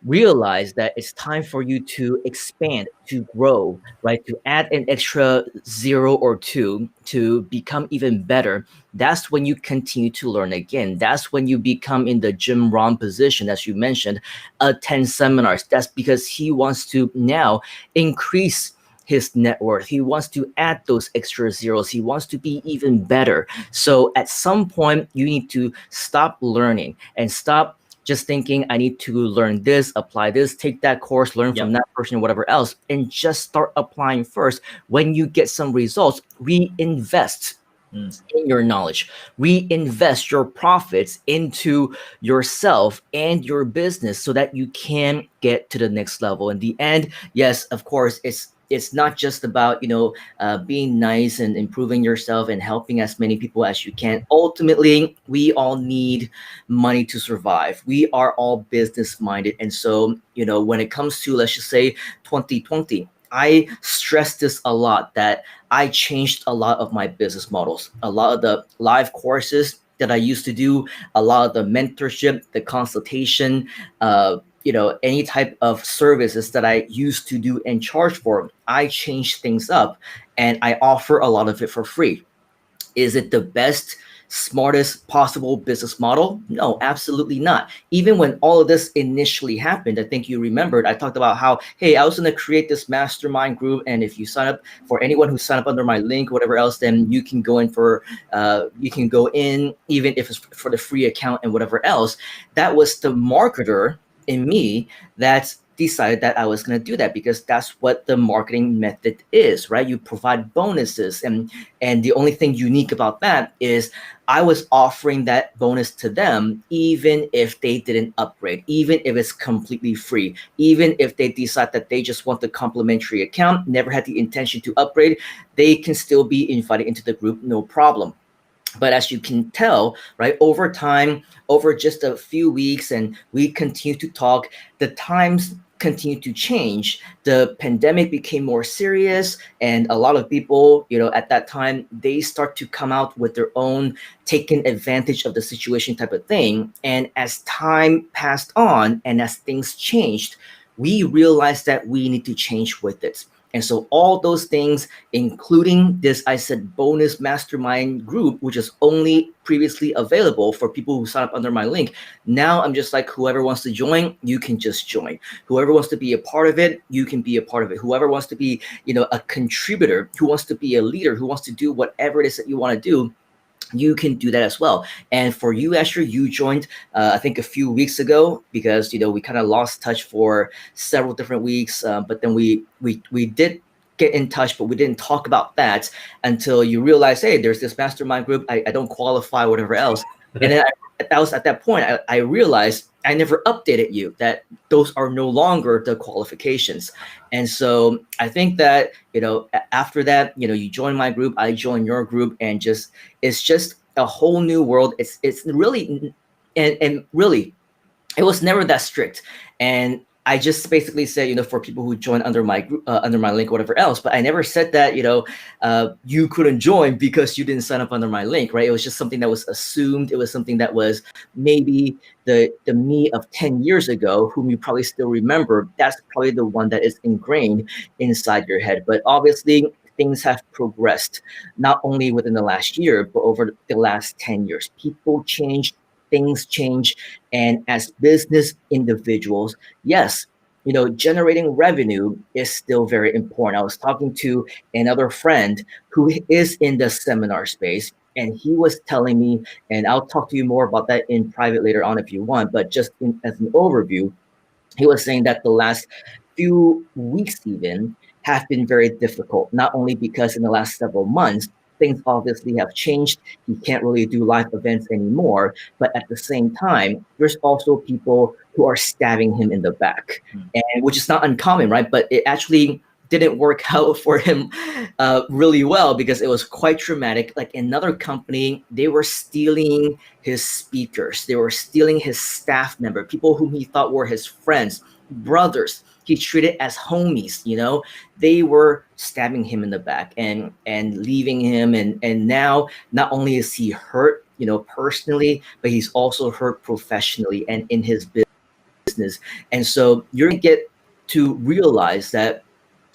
realize that it's time for you to expand, to grow, right? To add an extra zero or two to become even better. That's when you continue to learn again. That's when you become in the Jim Rohn position, as you mentioned, attend seminars. That's because he wants to now increase his net worth. He wants to add those extra zeros. He wants to be even better. So at some point, you need to stop learning and stop just thinking I need to learn this, apply this, take that course, learn from Yep. that person, whatever else, and just start applying first. When you get some results, reinvest Mm. in your knowledge, reinvest your profits into yourself and your business so that you can get to the next level. In the end, yes, of course, it's not just about being nice and improving yourself and helping as many people as you can. Ultimately, we all need money to survive. We are all business minded, and so when it comes to, let's just say, 2020, I stress this a lot, that I changed a lot of my business models. A lot of the live courses that I used to do, a lot of the mentorship, the consultation, any type of services that I used to do and charge for, I changed things up and I offer a lot of it for free. Is it the best, smartest possible business model? No, absolutely not. Even when all of this initially happened, I think you remembered, I talked about how, hey, I was going to create this mastermind group. And if you sign up, for anyone who signed up under my link, whatever else, then you can go in you can go in, even if it's for the free account and whatever else. That was the marketer in me that decided that I was going to do that, because that's what the marketing method is, right? You provide bonuses, and the only thing unique about that is I was offering that bonus to them, even if they didn't upgrade, even if it's completely free, even if they decide that they just want the complimentary account, never had the intention to upgrade, they can still be invited into the group, no problem. But as you can tell, right, over time, over just a few weeks, and we continue to talk, the times continue to change. The pandemic became more serious, and a lot of people, at that time, they start to come out with their own taking advantage of the situation type of thing. And as time passed on and as things changed, we realized that we need to change with it. And so all those things, including this, I said, bonus mastermind group, which is only previously available for people who sign up under my link. Now I'm just like, whoever wants to join, you can just join. Whoever wants to be a part of it, you can be a part of it. Whoever wants to be, a contributor, who wants to be a leader, who wants to do whatever it is that you want to do, you can do that as well. And for you, Asher, you joined, I think, a few weeks ago, because we kind of lost touch for several different weeks. But then we did get in touch, but we didn't talk about that until you realize, hey, there's this mastermind group. I don't qualify, whatever else. And then that was at that point I realized I never updated you that those are no longer the qualifications. And so I think that after that, you join my group, I join your group, and it's just a whole new world. It's really, and really, it was never that strict. And I just basically said, for people who join under my group, under my link, whatever else. But I never said that, you couldn't join because you didn't sign up under my link, right? It was just something that was assumed. It was something that was maybe the me of 10 years ago, whom you probably still remember. That's probably the one that is ingrained inside your head. But obviously, things have progressed, not only within the last year, but over the last 10 years. People change, things change. And as business individuals, yes, generating revenue is still very important. I was talking to another friend who is in the seminar space, and he was telling me, and I'll talk to you more about that in private later on if you want, but just as an overview, he was saying that the last few weeks even have been very difficult, not only because in the last several months, things obviously have changed. He can't really do live events anymore. But at the same time, there's also people who are stabbing him in the back, and which is not uncommon, right? But it actually didn't work out for him really well, because it was quite traumatic. Like another company, they were stealing his speakers. They were stealing his staff member, people whom he thought were his friends, brothers. He treated as homies, they were stabbing him in the back and leaving him. And now not only is he hurt, personally, but he's also hurt professionally and in his business. And so you're going to get to realize that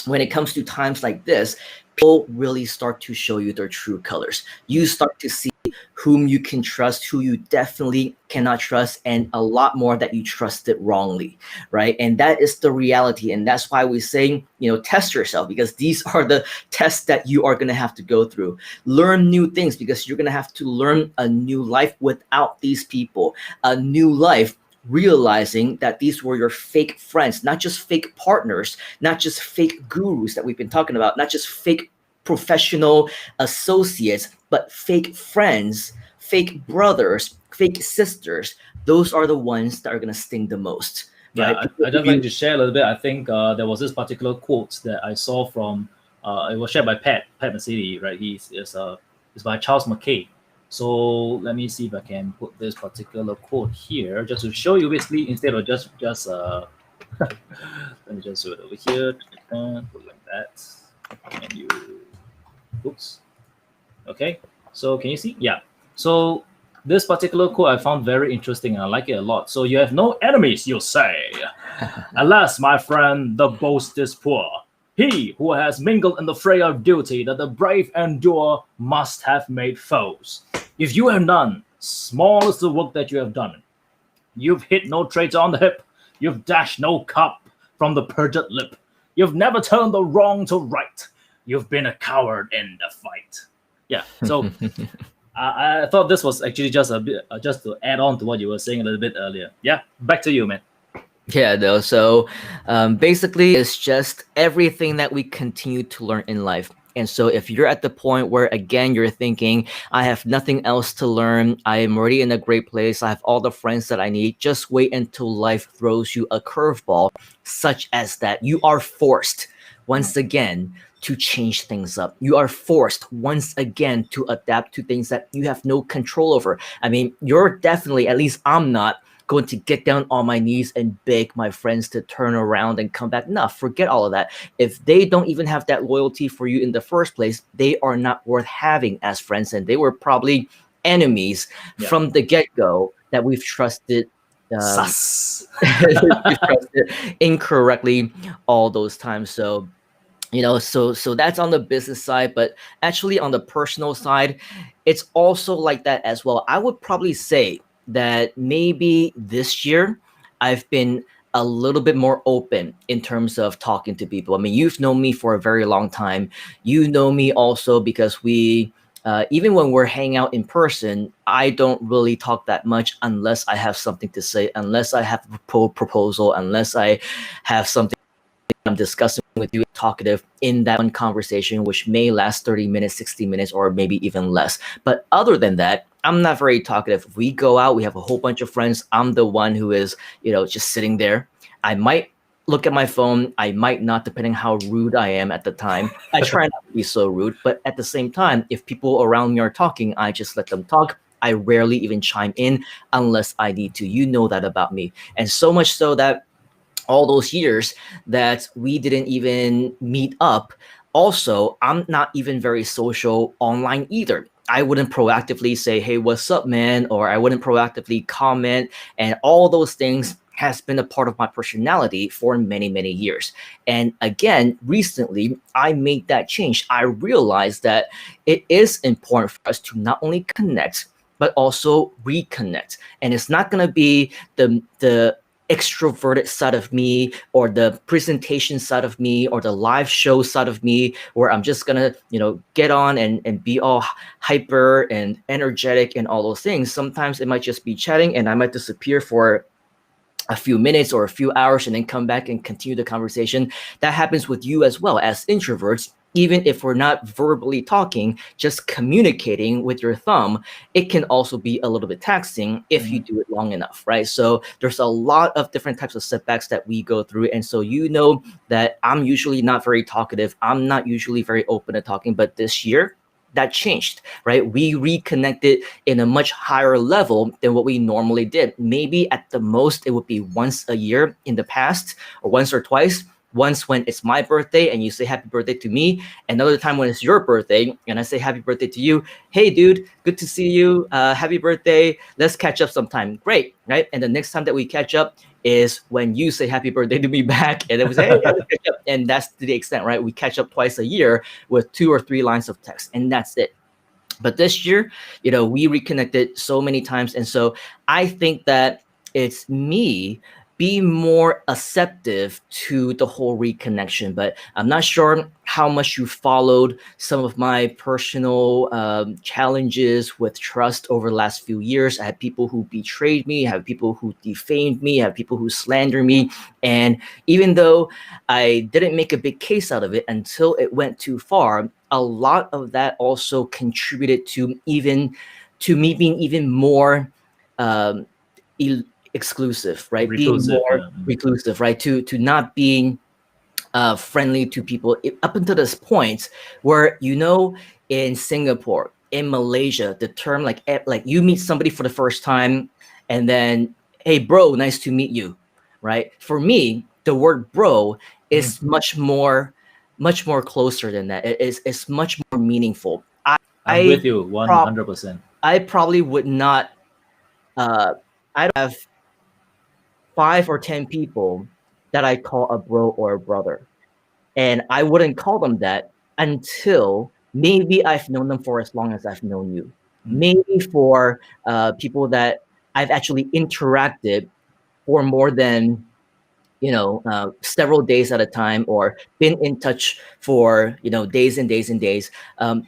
when it comes to times like this, people really start to show you their true colors. You start to see whom you can trust, who you definitely cannot trust, and a lot more that you trusted wrongly, right? And that is the reality. And that's why we say, test yourself, because these are the tests that you are going to have to go through. Learn new things, because you're going to have to learn a new life without these people, a new life, realizing that these were your fake friends, not just fake partners, not just fake gurus that we've been talking about, not just fake professional associates, but fake friends, fake brothers, fake sisters. Those are the ones that are going to sting the most. Yeah, Right? I just like to share a little bit. I think there was this particular quote that I saw from, it was shared by Pat Mesiti, right? It's by Charles McKay. So let me see if I can put this particular quote here, just to show you basically, instead of just let me just do it over here, put it like that, and you, oops, okay. So can you see? Yeah. So this particular quote I found very interesting, and I like it a lot. So you have no enemies, you say. Alas, my friend, the boast is poor. He who has mingled in the fray of duty that the brave endure must have made foes. If you have none, small is the work that you have done. You've hit no traitor on the hip. You've dashed no cup from the perjured lip. You've never turned the wrong to right. You've been a coward in the fight. Yeah, so I thought this was actually just a bit, just to add on to what you were saying a little bit earlier. Yeah, back to you, man. Yeah, though. So basically, it's just everything that we continue to learn in life. And so if you're at the point where, again, you're thinking, I have nothing else to learn, I am already in a great place, I have all the friends that I need, just wait until life throws you a curveball, such as that. You are forced, once again, to change things up. You are forced, once again, to adapt to things that you have no control over. I mean, you're definitely, at least I'm not, going to get down on my knees and beg my friends to turn around and come back. No, forget all of that. If they don't even have that loyalty for you in the first place, they are not worth having as friends, and they were probably enemies from the get-go that we've trusted. Sus. We've trusted incorrectly all those times. So So that's on the business side, but actually on the personal side, it's also like that as well. I would probably say that maybe this year I've been a little bit more open in terms of talking to people. I mean, you've known me for a very long time. You know me also because even when we're hanging out in person, I don't really talk that much unless I have something to say, unless I have a proposal, unless I have something I'm discussing with you, talkative in that one conversation, which may last 30 minutes, 60 minutes, or maybe even less. But other than that, I'm not very talkative. If we go out, we have a whole bunch of friends. I'm the one who is, just sitting there. I might look at my phone. I might not, depending how rude I am at the time. I try not to be so rude, but at the same time, if people around me are talking, I just let them talk. I rarely even chime in unless I need to. You know that about me. And so much so that all those years that we didn't even meet up. Also, I'm not even very social online either. I wouldn't proactively say, "Hey, what's up, man?" or I wouldn't proactively comment. And all those things has been a part of my personality for many, many years. And again, recently, I made that change. I realized that it is important for us to not only connect, but also reconnect. And it's not going to be the extroverted side of me or the presentation side of me or the live show side of me where I'm just gonna get on and be all hyper and energetic and all those things. Sometimes it might just be chatting and I might disappear for a few minutes or a few hours and then come back and continue the conversation. That happens with you as well as introverts. Even if we're not verbally talking, just communicating with your thumb, it can also be a little bit taxing if you Mhm. do it long enough, right? So there's a lot of different types of setbacks that we go through. And so that I'm usually not very talkative. I'm not usually very open to talking, but this year that changed, right? We reconnected in a much higher level than what we normally did. Maybe at the most, it would be once a year in the past, or once or twice. Once when it's my birthday and you say happy birthday to me, another time when it's your birthday and I say happy birthday to you. Hey, dude, good to see you. Happy birthday. Let's catch up sometime. Great, right? And the next time that we catch up is when you say happy birthday to me back, and then we say, hey, let's catch up. And that's to the extent, right? We catch up twice a year with 2 or 3 lines of text, and that's it. But this year, we reconnected so many times. And so I think that it's me being more acceptive to the whole reconnection. But I'm not sure how much you followed some of my personal challenges with trust over the last few years. I had people who betrayed me, I have people who defamed me, I have people who slander me. And even though I didn't make a big case out of it until it went too far, a lot of that also contributed to me being even more um, exclusive, right? Being Reclusive, more yeah. reclusive, right? To not being friendly to people up until this point where in Singapore, in Malaysia, the term like you meet somebody for the first time and then, hey bro, nice to meet you, right? For me, the word bro Mhm. is much more closer than that. It's much more meaningful. I'm with I you prob 100%. I probably would not uh I don't have 5 or 10 people that I call a bro or a brother. And I wouldn't call them that until maybe I've known them for as long as I've known you. Mm. Maybe for people that I've actually interacted for more than several days at a time, or been in touch for days and days and days.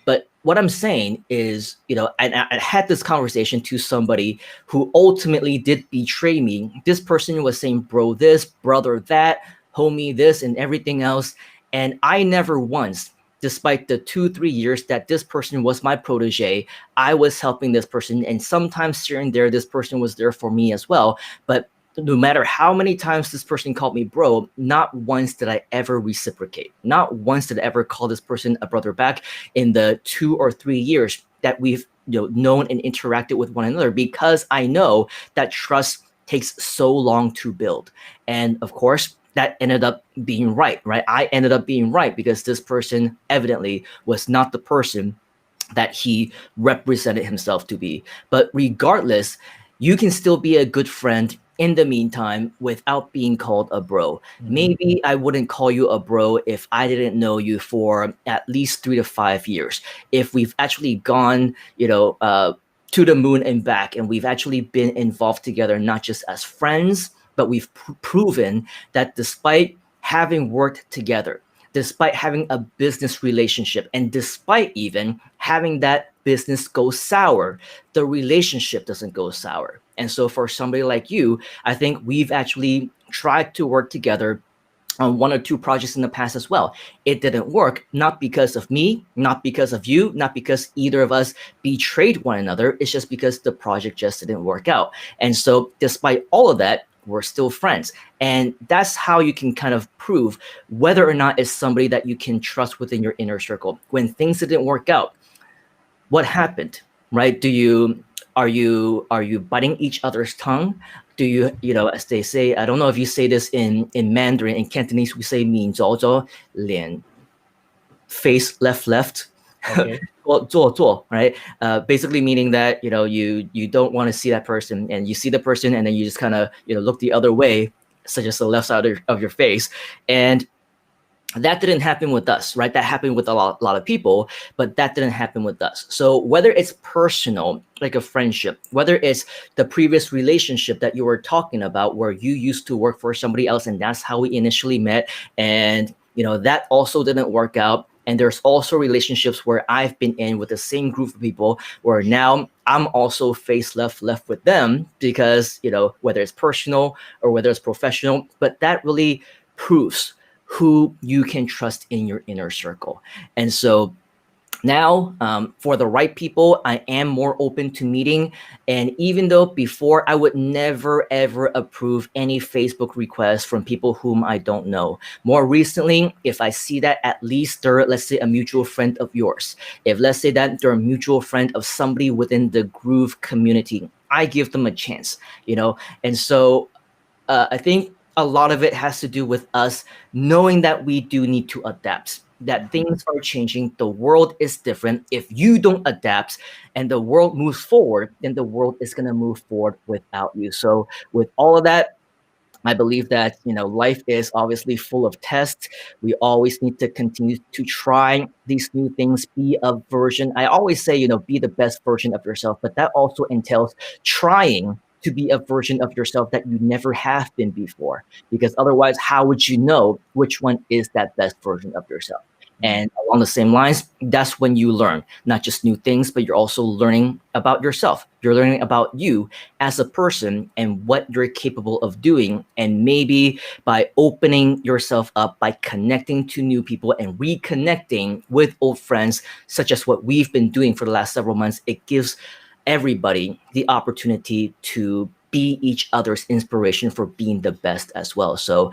But what I'm saying is, I had this conversation to somebody who ultimately did betray me. This person was saying, bro, this, brother, that, homie, this, and everything else. And I never once, despite the 2, 3 years that this person was my protege, I was helping this person. And sometimes here and there, this person was there for me as well. But no matter how many times this person called me bro, not once did I ever reciprocate. Not once did I ever call this person a brother back in the 2 or 3 years that we've known and interacted with one another, because I know that trust takes so long to build. And of course, that ended up being right? I ended up being right because this person evidently was not the person that he represented himself to be. But regardless, you can still be a good friend in the meantime without being called a bro. Mm-hmm. Maybe I wouldn't call you a bro if I didn't know you for at least 3 to 5 years. If we've actually gone, to the moon and back, and we've actually been involved together, not just as friends, but we've proven that despite having worked together, despite having a business relationship, and despite even having that business go sour, the relationship doesn't go sour. And so for somebody like you, I think we've actually tried to work together on 1 or 2 projects in the past as well. It didn't work, not because of me, not because of you, not because either of us betrayed one another. It's just because the project just didn't work out. And so, despite all of that, we're still friends. And that's how you can kind of prove whether or not it's somebody that you can trust within your inner circle. When things didn't work out, what happened, right? Are you biting each other's tongue? Do you, as they say, I don't know if you say this in Mandarin. In Cantonese we say 面走走 脸 face left, Okay. 做做, right? Basically meaning that you don't want to see that person, and you see the person and then you just kind of look the other way, such as the left side of your face. And that didn't happen with us, right? That happened with a lot of people, but that didn't happen with us. So whether it's personal, like a friendship, whether it's the previous relationship that you were talking about, where you used to work for somebody else, and that's how we initially met, and that also didn't work out. And there's also relationships where I've been in with the same group of people, where now I'm also face left with them, because whether it's personal or whether it's professional, but that really proves who you can trust in your inner circle. And so now, for the right people, I am more open to meeting. And even though before I would never ever approve any Facebook requests from people whom I don't know, more recently, if I see that at least they're, let's say, a mutual friend of yours, if let's say that they're a mutual friend of somebody within the Groove community, I give them a chance. And so I think a lot of it has to do with us knowing that we do need to adapt, that Mm-hmm. things are changing. The world is different. If you don't adapt and the world moves forward, then the world is going to move forward without you. So, with all of that, I believe that life is obviously full of tests. We always need to continue to try these new things, be a version. I always say, be the best version of yourself, but that also entails trying to be a version of yourself that you never have been before. Because otherwise, how would you know which one is that best version of yourself? Mm. And along the same lines, that's when you learn not just new things, but you're also learning about yourself. You're learning about you as a person and what you're capable of doing. And maybe by opening yourself up, by connecting to new people and reconnecting with old friends, such as what we've been doing for the last several months, it gives everybody the opportunity to be each other's inspiration for being the best as well. So,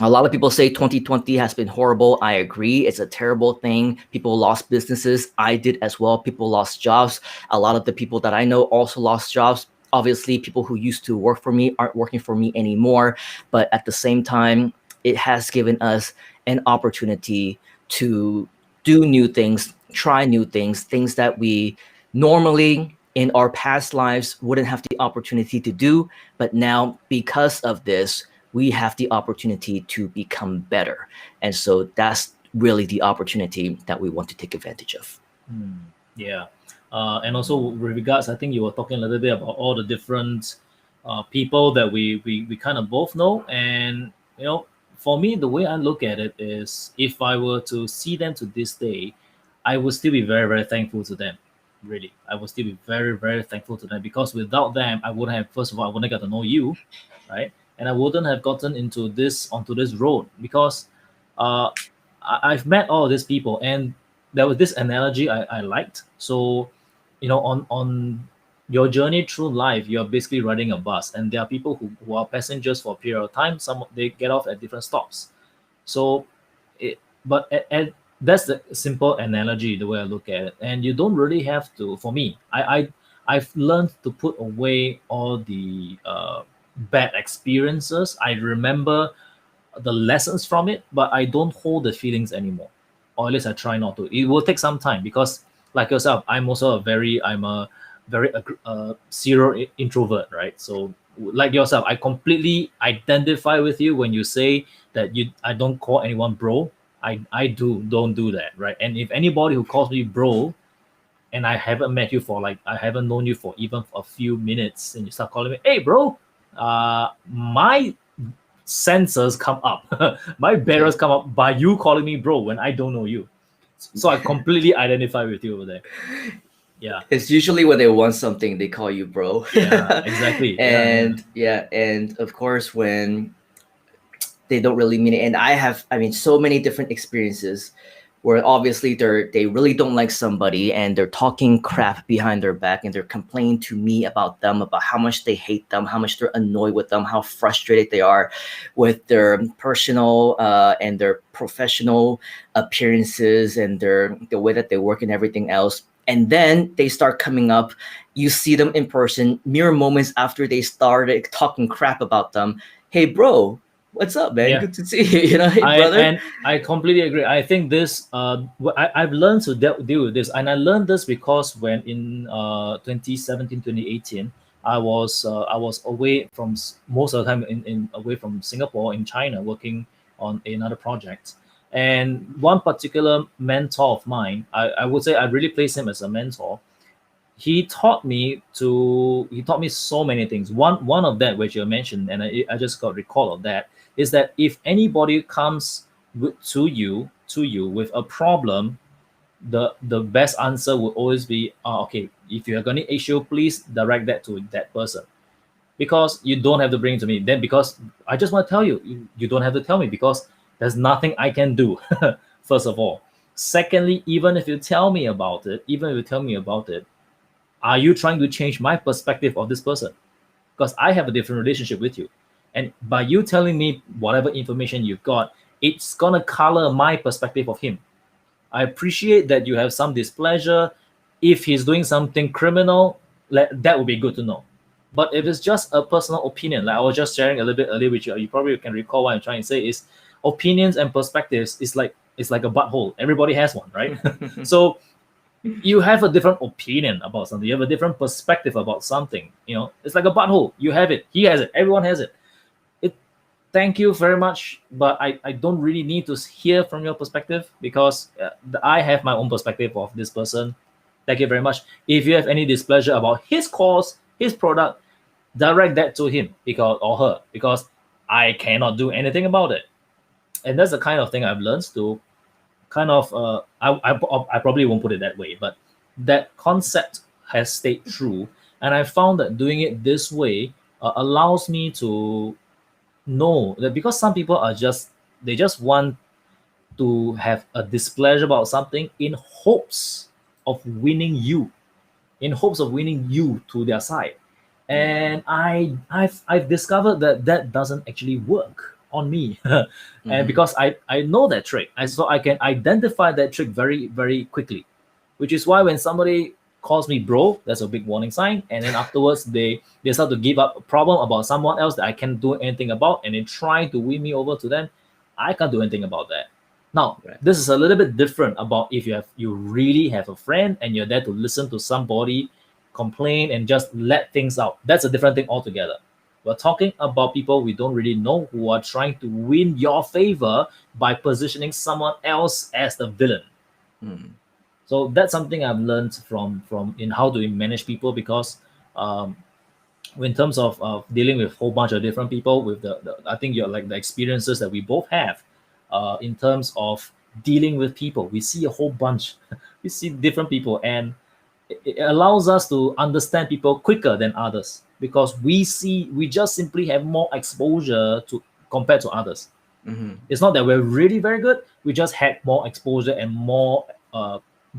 a lot of people say 2020 has been horrible. I agree. It's a terrible thing. People lost businesses. I did as well. People lost jobs. A lot of the people that I know also lost jobs. Obviously, people who used to work for me aren't working for me anymore. But at the same time, it has given us an opportunity to do new things, try new things, things that we normally in our past lives wouldn't have the opportunity to do. But now, because of this, we have the opportunity to become better. And so that's really the opportunity that we want to take advantage of. Mm. Yeah. And also with regards, I think you were talking a little bit about all the different people that we kind of both know. And, for me, the way I look at it is if I were to see them to this day, I would still be very, very thankful to them. Really. I would still be very, very thankful to them because without them, I wouldn't have, first of all, I wouldn't have got to know you, right? And I wouldn't have gotten onto this road because uh, I've met all of these people, and there was this analogy I liked. So, on your journey through life, you're basically riding a bus, and there are people who are passengers for a period of time. Some they get off at different stops. So, but that's the simple analogy, the way I look at it. And you don't really have to. For me, I've learned to put away all the bad experiences. I remember the lessons from it, but I don't hold the feelings anymore, or at least I try not to. It will take some time because, like yourself, I'm a very serial introvert, right? So like yourself, I completely identify with you when you say that I don't call anyone bro. I don't do that, right? And if anybody who calls me bro and I haven't met you for like I haven't known you for even a few minutes and you start calling me, hey bro, my sensors come up, my Yeah. barriers come up by you calling me bro when I don't know you. So I completely identify with you over there. Yeah, It's usually when they want something, they call you bro. yeah, exactly. Yeah, yeah, And yeah, and of course, when they don't really mean it. And I have, I mean, so many different experiences where obviously they really don't like somebody and they're talking crap behind their back and they're complaining to me about them, about how much they hate them, how much they're annoyed with them, how frustrated they are with their personal and their professional appearances and the way that they work and everything else. And then they start coming up. You see them in person mere moments after they started talking crap about them. Hey bro, what's up, man? yeah. Good to see you. You know, hey, I brother. and I completely agree. I think this I've learned to deal with this, and I learned this because when in 2017, 2018, I was away from most of the time in away from Singapore in China working on another project. And one particular mentor of mine, I would say I really place him as a mentor. He taught me so many things. One of that which you mentioned, and I just got recall of that, is that if anybody comes to you with a problem, the best answer will always be, okay, if you have any issue, please direct that to that person, because you don't have to bring it to me. Then because I just want to tell you, you don't have to tell me because there's nothing I can do. First of all, secondly, even if you tell me about it, are you trying to change my perspective of this person? Because I have a different relationship with you. And by you telling me whatever information you've got, it's going to color my perspective of him. I appreciate that you have some displeasure. If he's doing something criminal, that would be good to know. But if it's just a personal opinion, like I was just sharing a little bit earlier with you, you probably can recall what I'm trying to say is opinions and perspectives is like it's like a butthole. Everybody has one, right? So you have a different opinion about something, you have a different perspective about something, it's like a butthole. You have it, he has it, everyone has it. it Thank you very much, but I don't really need to hear from your perspective because I have my own perspective of this person. Thank you very much. If you have any displeasure about his cause, his product, direct that to him because or her, because I cannot do anything about it. And that's the kind of thing I've learned to kind of I probably won't put it that way, but that concept has stayed true, and I found that doing it this way allows me to know that because some people are just they just want to have a displeasure about something of winning you in hopes of winning you to their side. Yeah. And I've discovered that that doesn't actually work on me. And Hmm. because I know that trick, so I can identify that trick very very quickly, which is why when somebody calls me bro, that's a big warning sign. And then afterwards they start to give up a problem about someone else that I can't do anything about, and they try to win me over to them. I can't do anything about that. Now, Right. this is a little bit different about if you really have a friend and you're there to listen to somebody complain and just let things out. That's a different thing altogether. We're talking about people we don't really know who are trying to win your favor by positioning someone else as the villain. Mm. So that's something I've learned from in how to manage people, because um, in terms of dealing with a whole bunch of different people with the I think you're like the experiences that we both have in terms of dealing with people. We see a whole bunch, we see different people, and it allows us to understand people quicker than others because we just simply have more exposure to compared to others. Hmm. It's not that we're really very good, we just had more exposure and more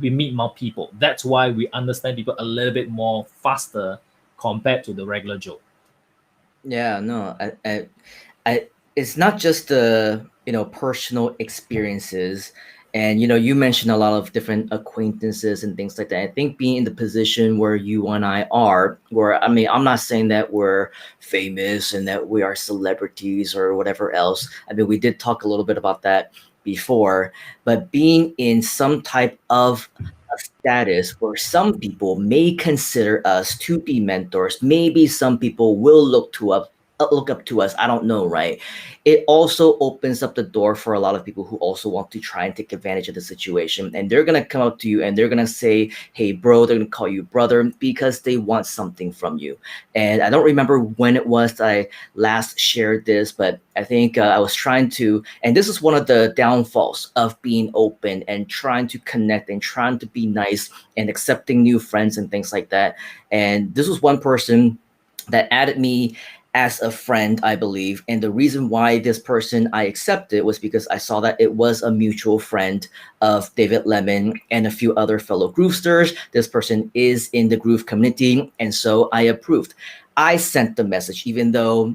we meet more people. That's why we understand people a little bit more faster compared to the regular Joe. Yeah, no, I, it's not just the personal experiences, and you mentioned a lot of different acquaintances and things like that. I think being in the position where you and I are, where I mean, I'm not saying that we're famous and that we are celebrities or whatever else. I mean, we did talk a little bit about that before, but being in some type of a status where some people may consider us to be mentors. Maybe some people will look up to us. I don't know, right? It also opens up the door for a lot of people who also want to try and take advantage of the situation. And they're gonna come up to you and they're gonna say, "Hey, bro," they're gonna call you brother because they want something from you. And I don't remember when it was that I last shared this, but I think I was trying to, and this is one of the downfalls of being open and trying to connect and trying to be nice and accepting new friends and things like that. And this was one person that added me as a friend, I believe. And the reason why this person I accepted was because I saw that it was a mutual friend of David Lemon and a few other fellow Groovesters. This person is in the Groove community. And so I approved. I sent the message, even though,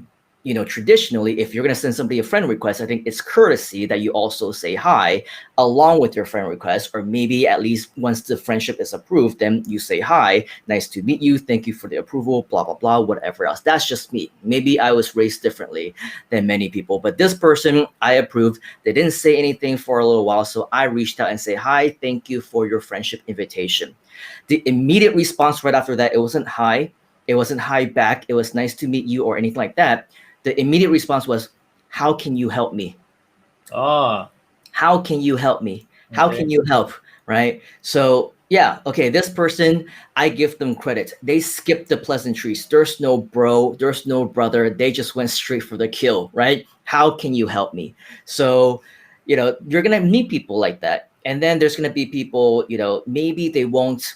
traditionally, if you're going to send somebody a friend request, I think it's courtesy that you also say hi along with your friend request, or maybe at least once the friendship is approved, then you say hi, nice to meet you, thank you for the approval, blah, blah, blah, whatever else. That's just me. Maybe I was raised differently than many people, but this person I approved. They didn't say anything for a little while, so I reached out and say, "Hi, thank you for your friendship invitation." The immediate response right after that, it wasn't hi, it wasn't hi back, it was nice to meet you or anything like that. The immediate response was, "How can you help me? Oh, How can you help me? How okay. can you help?" Right? So, yeah, okay, this person, I give them credit. They skipped the pleasantries. There's no bro, there's no brother. They just went straight for the kill, right? How can you help me? So, you're going to meet people like that. And then there's going to be people, maybe they won't.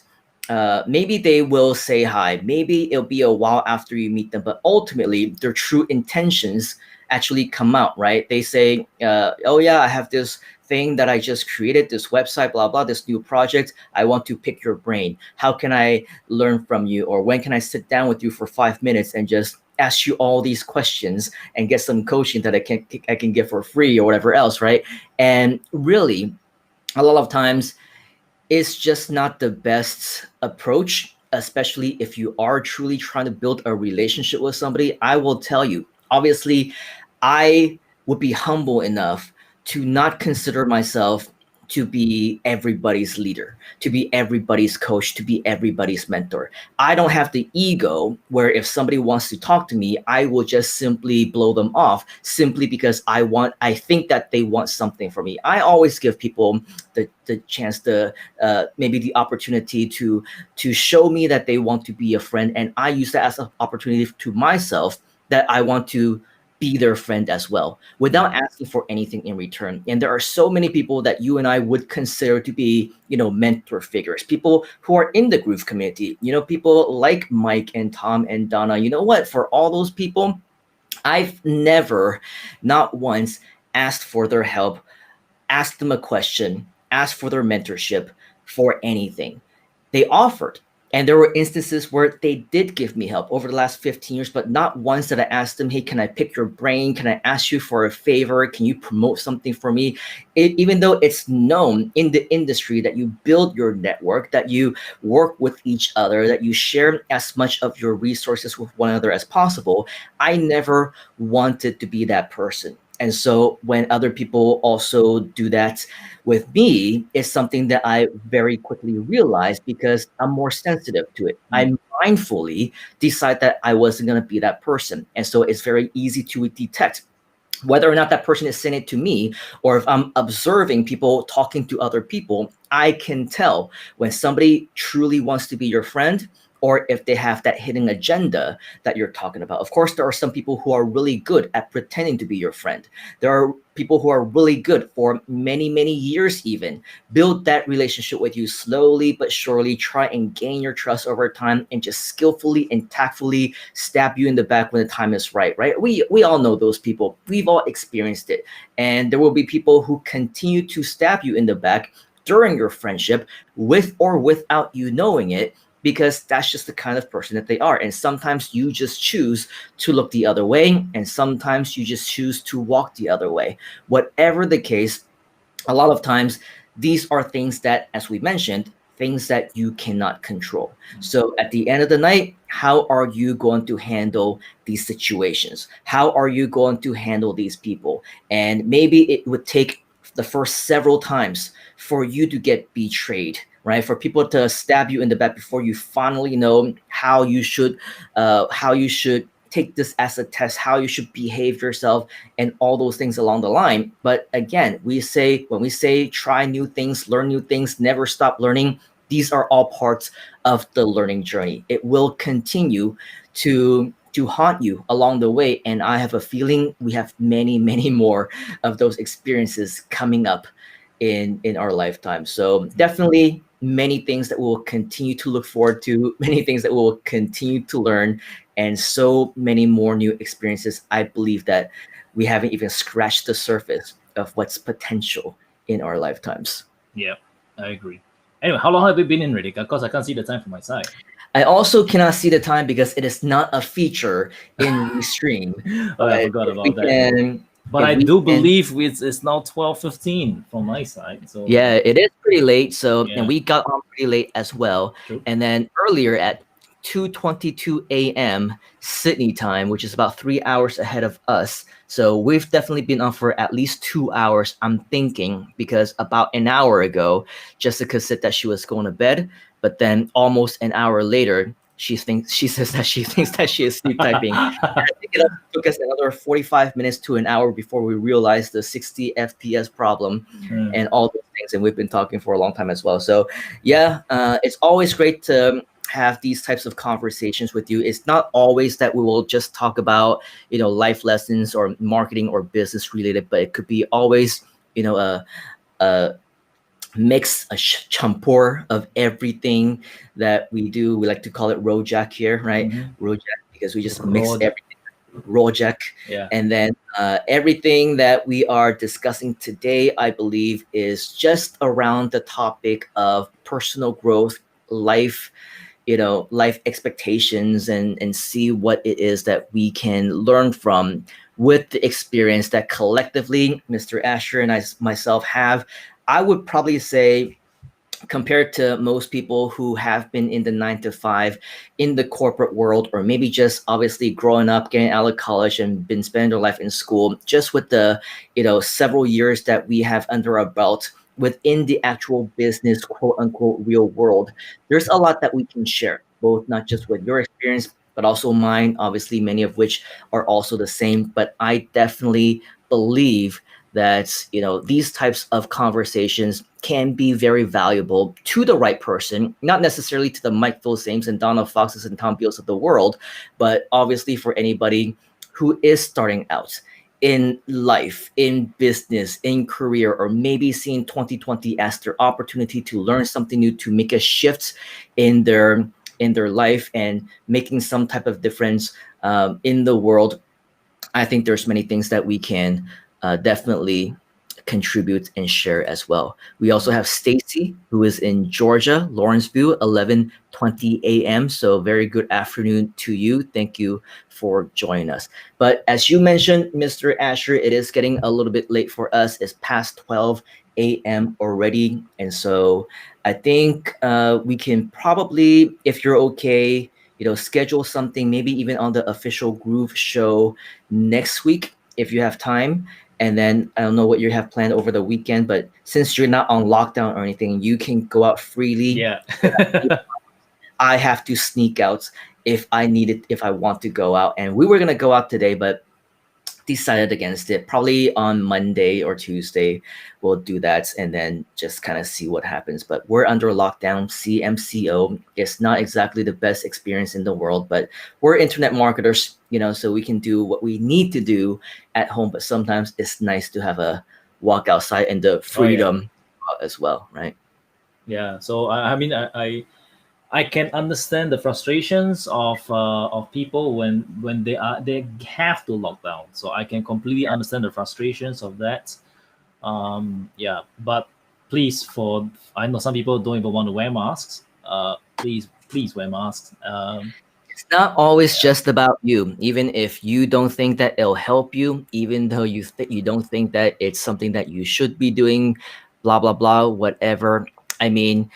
Maybe they will say hi. Maybe it'll be a while after you meet them, but ultimately, their true intentions actually come out, right? They say, "Oh yeah, I have this thing that I just created, this website, blah blah, this new project. I want to pick your brain. How can I learn from you, or when can I sit down with you for 5 minutes and just ask you all these questions and get some coaching that I can get for free or whatever else, right?" And really, a lot of times it's just not the best approach, especially if you are truly trying to build a relationship with somebody. I will tell you, obviously, I would be humble enough to not consider myself to be everybody's leader, to be everybody's coach, to be everybody's mentor. I don't have the ego where if somebody wants to talk to me, I will just simply blow them off simply because I think that they want something from me. I always give people the chance to maybe the opportunity to show me that they want to be a friend, and I use that as an opportunity to myself that I want to be their friend as well without asking for anything in return. And there are so many people that you and I would consider to be, mentor figures, people who are in the Groove community, people like Mike and Tom and Donna. You know what? For all those people, I've never, not once, asked for their help, asked them a question, asked for their mentorship for anything. They offered. And there were instances where they did give me help over the last 15 years, but not once did I ask them, "Hey, can I pick your brain? Can I ask you for a favor? Can you promote something for me?" Even though it's known in the industry that you build your network, that you work with each other, that you share as much of your resources with one another as possible, I never wanted to be that person. And so when other people also do that with me, it's something that I very quickly realized because I'm more sensitive to it. Mm, I mindfully decide that I wasn't going to be that person. And so it's very easy to detect whether or not that person is saying it to me, or if I'm observing people talking to other people. I can tell when somebody truly wants to be your friend or if they have that hidden agenda that you're talking about. Of course, there are some people who are really good at pretending to be your friend. There are people who are really good for many, many years, even build that relationship with you slowly but surely, try and gain your trust over time, and just skillfully and tactfully stab you in the back when the time is right, right? We all know those people. We've all experienced it. And there will be people who continue to stab you in the back during your friendship with or without you knowing it, because that's just the kind of person that they are. And sometimes you just choose to look the other way, and sometimes you just choose to walk the other way. Whatever the case, a lot of times these are things that, as we mentioned, things that you cannot control. So at the end of the night, how are you going to handle these situations? How are you going to handle these people? And maybe it would take the first several times for you to get betrayed right? For people to stab you in the back before you finally know how you should take this as a test, how you should behave yourself, and all those things along the line. But again, when we say try new things, learn new things, never stop learning, these are all parts of the learning journey. It will continue to haunt you along the way, and I have a feeling we have many many more of those experiences coming up in our lifetime. So definitely many things that we'll continue to look forward to, many things that we'll continue to learn, and so many more new experiences. I believe that we haven't even scratched the surface of what's potential in our lifetimes. Yeah, I agree. Anyway, how long have we been in, Riddick? Because I can't see the time from my side. I also cannot see the time because it is not a feature in Restream. Oh, I But forgot if we about that. can, But if I we do can, believe it's now 12:15 from my side. So yeah, it is pretty late. So, and yeah, we got on pretty late as well. true. And then earlier at 2:22 a.m. Sydney time, which is about 3 hours ahead of us. So we've definitely been on for at least 2 hours, I'm thinking, because about an hour ago, Jessica said that she was going to bed, but then almost an hour later, she says that she thinks that she is sleep typing. I think it also took us another 45 minutes to an hour before we realized the 60 FPS problem Mm, and all those things. And we've been talking for a long time as well. So, yeah, it's always great to have these types of conversations with you. It's not always that we will just talk about, life lessons or marketing or business related, but it could be always, a mix, a champur of everything that we do. We like to call it rojak here, right? mhm. Rojak, because we just mix Road. Rojak. Yeah. And then everything that we are discussing today, I believe, is just around the topic of personal growth, life, life expectations, and see what it is that we can learn from with the experience that collectively Mr. Asher and myself have. I would probably say, compared to most people who have been in the 9 to 5 in the corporate world, or maybe just obviously growing up, getting out of college and been spending their life in school, just with the several years that we have under our belt within the actual business, quote unquote, real world, there's a lot that we can share, both not just with your experience but also mine, obviously many of which are also the same. But I definitely believe that these types of conversations can be very valuable to the right person, not necessarily to the Mike Philsames and Donald Foxes and Tom Beals of the world, but obviously for anybody who is starting out in life, in business, in career, or maybe seeing 2020 as their opportunity to learn something new, to make a shift in their life and making some type of difference in the world. I think there's many things that we can definitely contribute and share as well. We also have Stacy, who is in Georgia, Lawrenceville, 11:20 a.m. So very good afternoon to you. Thank you for joining us. But as you mentioned, Mr. Asher, it is getting a little bit late for us. It's past 12 a.m. already. And so I think we can probably, if you're okay, schedule something, maybe even on the official Groove show next week if you have time. And then I don't know what you have planned over the weekend, but since you're not on lockdown or anything, you can go out freely. Yeah. I have to sneak out if I need it, if I want to go out. And we were gonna go out today, but decided against it. Probably on Monday or Tuesday, we'll do that and then just kind of see what happens. But we're under lockdown. CMCO. It's not exactly the best experience in the world, but we're internet marketers, so we can do what we need to do at home. But sometimes it's nice to have a walk outside and the Oh yeah. freedom as well, right? Yeah. So I mean, I can understand the frustrations of people when they have to lock down. So I can completely understand the frustrations of that. Yeah, but please, for I know some people don't even want to wear masks. Please wear masks. It's not always Yeah, just about you. Even if you don't think that it'll help you, even though you don't think that it's something that you should be doing, blah blah blah, whatever. I mean,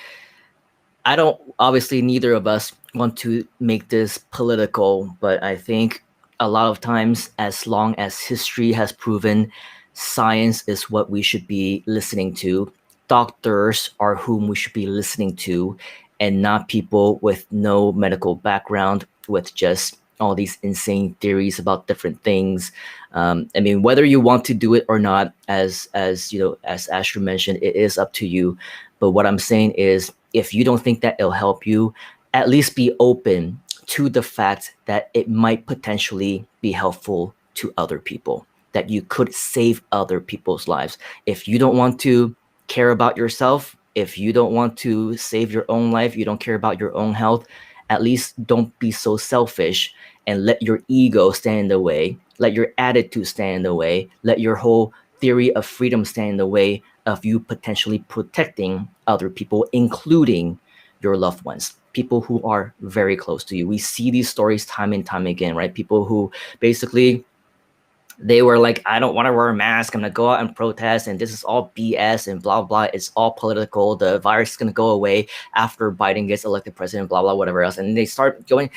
I don't, obviously neither of us want to make this political, but I think a lot of times, as long as history has proven science is what we should be listening to, doctors are whom we should be listening to, and not people with no medical background with just all these insane theories about different things. I mean, whether you want to do it or not, as you know, as Asher mentioned, it is up to you. But what I'm saying is, if you don't think that it'll help you, at least be open to the fact that it might potentially be helpful to other people, that you could save other people's lives. If you don't want to care about yourself, if you don't want to save your own life, you don't care about your own health, at least don't be so selfish and let your ego stand in the way, let your attitude stand in the way, let your whole theory of freedom stand in the way of you potentially protecting other people, including your loved ones, people who are very close to you. We see these stories time and time again, right? People who basically they were like, I don't want to wear a mask. I'm going to go out and protest. And this is all BS and blah, blah. It's all political. The virus is going to go away after Biden gets elected president, blah, blah, whatever else. And they start going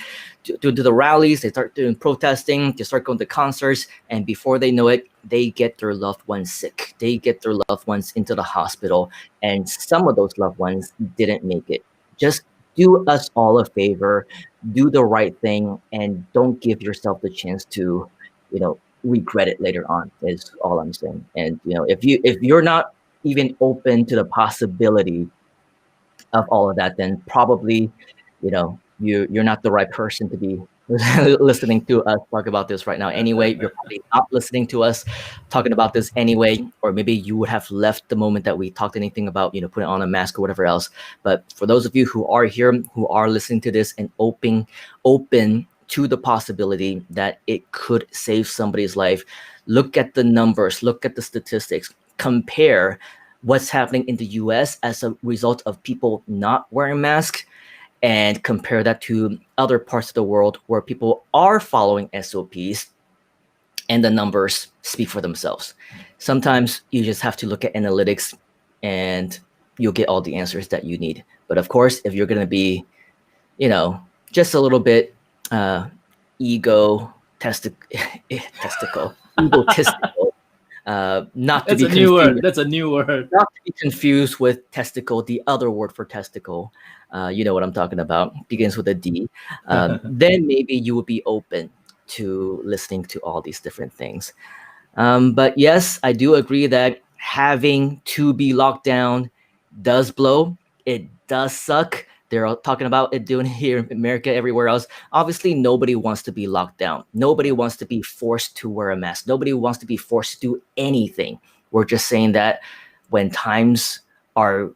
to the rallies. They start doing protesting. They start going to concerts. And before they know it, they get their loved ones sick. They get their loved ones into the hospital. And some of those loved ones didn't make it. Just do us all a favor, do the right thing, and don't give yourself the chance to, you know, regret it later on, is all I'm saying. And you know, if you're not even open to the possibility of all of that, then probably, you know, you're not the right person to be listening to us talk about this right now. Anyway, you're probably not listening to us talking about this anyway, or maybe you would have left the moment that we talked anything about, you know, putting on a mask or whatever else. But for those of you who are here, who are listening to this and open to the possibility that it could save somebody's life, look at the numbers, look at the statistics, compare what's happening in the US as a result of people not wearing masks, and compare that to other parts of the world where people are following SOPs, and the numbers speak for themselves. Sometimes you just have to look at analytics and you'll get all the answers that you need. But of course, if you're going to be, you know, just a little bit ego testicle egotistical, not to That's be a new word. confused That's a new word. not to be confused with testicle, the other word for testicle. You know what I'm talking about, begins with a D. Then maybe you would be open to listening to all these different things. But yes, I do agree that having to be locked down does blow. It does suck. They're all talking about it doing here in America, everywhere else. Obviously, nobody wants to be locked down. Nobody wants to be forced to wear a mask. Nobody wants to be forced to do anything. We're just saying that when times are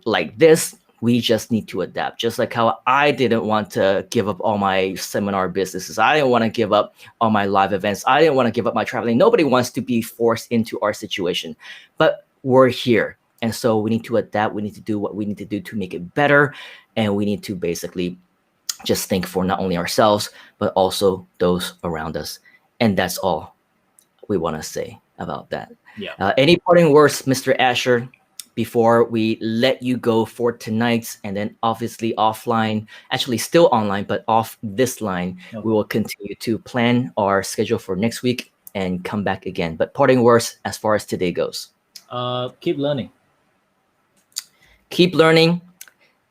like this, we just need to adapt. Just like how I didn't want to give up all my seminar businesses. I didn't want to give up all my live events. I didn't want to give up my traveling. Nobody wants to be forced into our situation, but we're here. And so we need to adapt. We need to do what we need to do to make it better. And we need to basically just think for not only ourselves, but also those around us. And that's all we want to say about that. Yeah. Any parting words, Mr. Asher, before we let you go for tonight, and then obviously offline, actually still online, but off this line, we will continue to plan our schedule for next week and come back again. But parting words as far as today goes. Keep learning. Keep learning,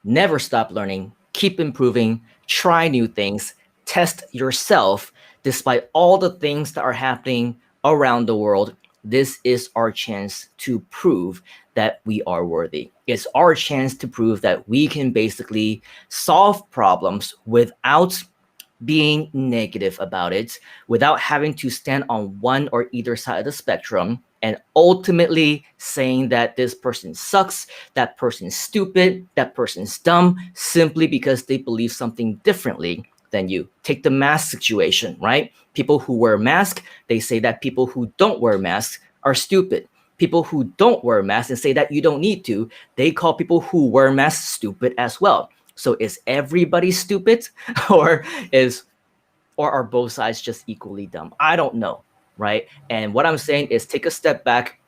never stop learning, keep improving, try new things, test yourself despite all the things that are happening around the world. This is our chance to prove that we are worthy. It's our chance to prove that we can basically solve problems without being negative about it, without having to stand on one or either side of the spectrum, and ultimately saying that this person sucks, that person's stupid, that person's dumb, simply because they believe something differently than you. Take the mask situation, right? People who wear masks, they say that people who don't wear masks are stupid. People who don't wear masks and say that you don't need to, they call people who wear masks stupid as well. So is everybody stupid, or are both sides just equally dumb? I don't know, right? And what I'm saying is take a step back.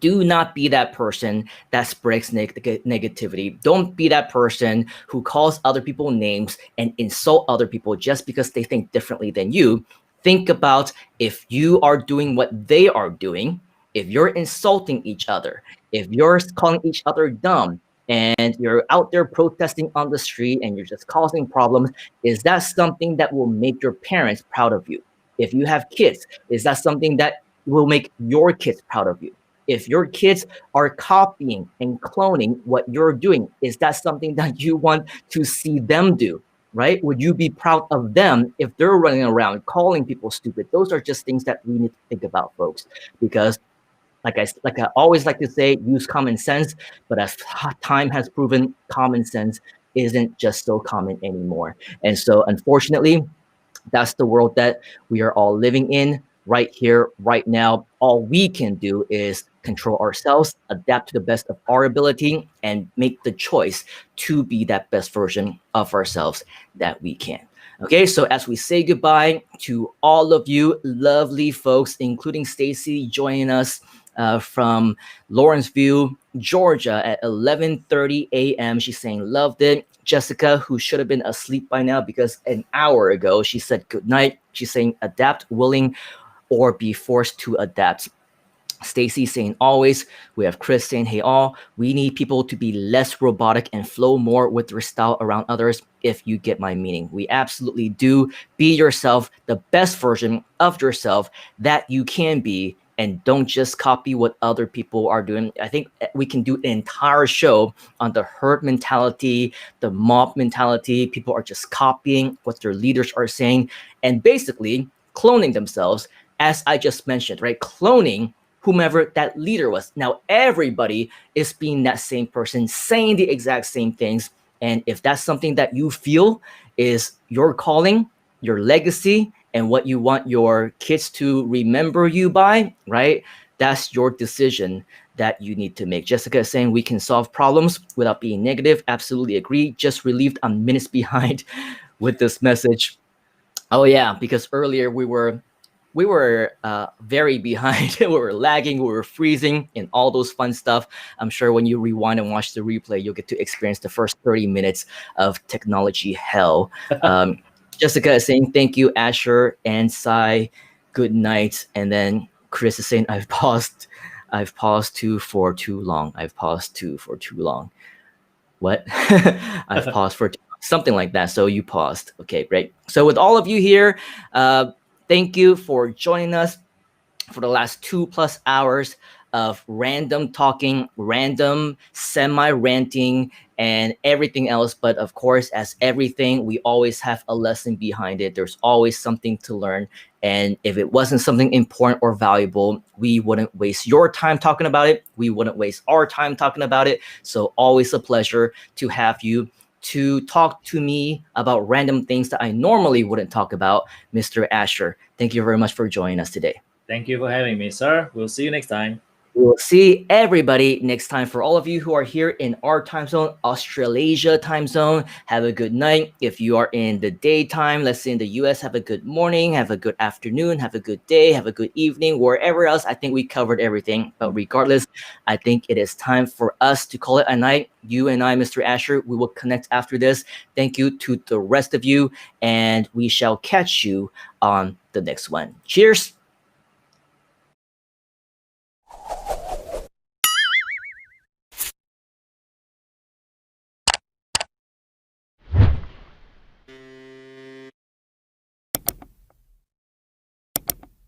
Do not be that person that spreads negativity. Don't be that person who calls other people names and insult other people just because they think differently than you. Think about, if you are doing what they are doing, if you're insulting each other, If you're calling each other dumb and you're out there protesting on the street and you're just causing problems, is that something that will make your parents proud of you? If you have kids, is that something that will make your kids proud of you? If your kids are copying and cloning what you're doing, is that something that you want to see them do? Right? Would you be proud of them if they're running around calling people stupid? Those are just things that we need to think about, folks, because like I always like to say, use common sense. But as time has proven, common sense isn't just so common anymore. And so, unfortunately, that's the world that we are all living in right here, right now. All we can do is control ourselves, adapt to the best of our ability, and make the choice to be that best version of ourselves that we can. Okay, so as we say goodbye to all of you lovely folks, including Stacy joining us from Lawrenceville, Georgia at 11:30 a.m. She's saying loved it. Jessica, who should have been asleep by now because an hour ago she said good night. She's saying adapt, willing, or be forced to adapt. Stacy saying always. We have Chris saying, hey all, we need people to be less robotic and flow more with their style around others, if you get my meaning. We absolutely do. Be yourself, the best version of yourself that you can be, and don't just copy what other people are doing. I think we can do an entire show on the herd mentality, the mob mentality. People are just copying what their leaders are saying and basically cloning themselves, as I just mentioned, right? Cloning whomever that leader was. Now everybody is being that same person, saying the exact same things. And if that's something that you feel is your calling, your legacy, and what you want your kids to remember you by, right? That's your decision that you need to make. Jessica is saying we can solve problems without being negative. Absolutely agree. Just relieved I'm minutes behind with this message. Oh yeah, because earlier we were very behind. We were lagging, we were freezing, and all those fun stuff. I'm sure when you rewind and watch the replay, you'll get to experience the first 30 minutes of technology hell. Um, Jessica is saying thank you, Asher and Sai. Good night. And then Chris is saying I've paused too for too long. I've paused too for too long. What? I've paused for something like that. So you paused. Okay, great. So with all of you here, thank you for joining us for the last 2+ hours of random talking, random semi ranting, and everything else. But of course, as everything, we always have a lesson behind it. There's always something to learn. And if it wasn't something important or valuable, we wouldn't waste your time talking about it. We wouldn't waste our time talking about it. So always a pleasure to have you to talk to me about random things that I normally wouldn't talk about, Mr. Asher. Thank you very much for joining us today. Thank you for having me, sir. We'll see you next time. We will see everybody next time. For all of you who are here in our time zone, Australasia time zone, have a good night. If you are in the daytime, let's say in the US, have a good morning, have a good afternoon, have a good day, have a good evening. Wherever else, I think we covered everything. But regardless, I think it is time for us to call it a night. You and I, Mr. Asher, we will connect after this. Thank you to the rest of you, and we shall catch you on the next one. Cheers.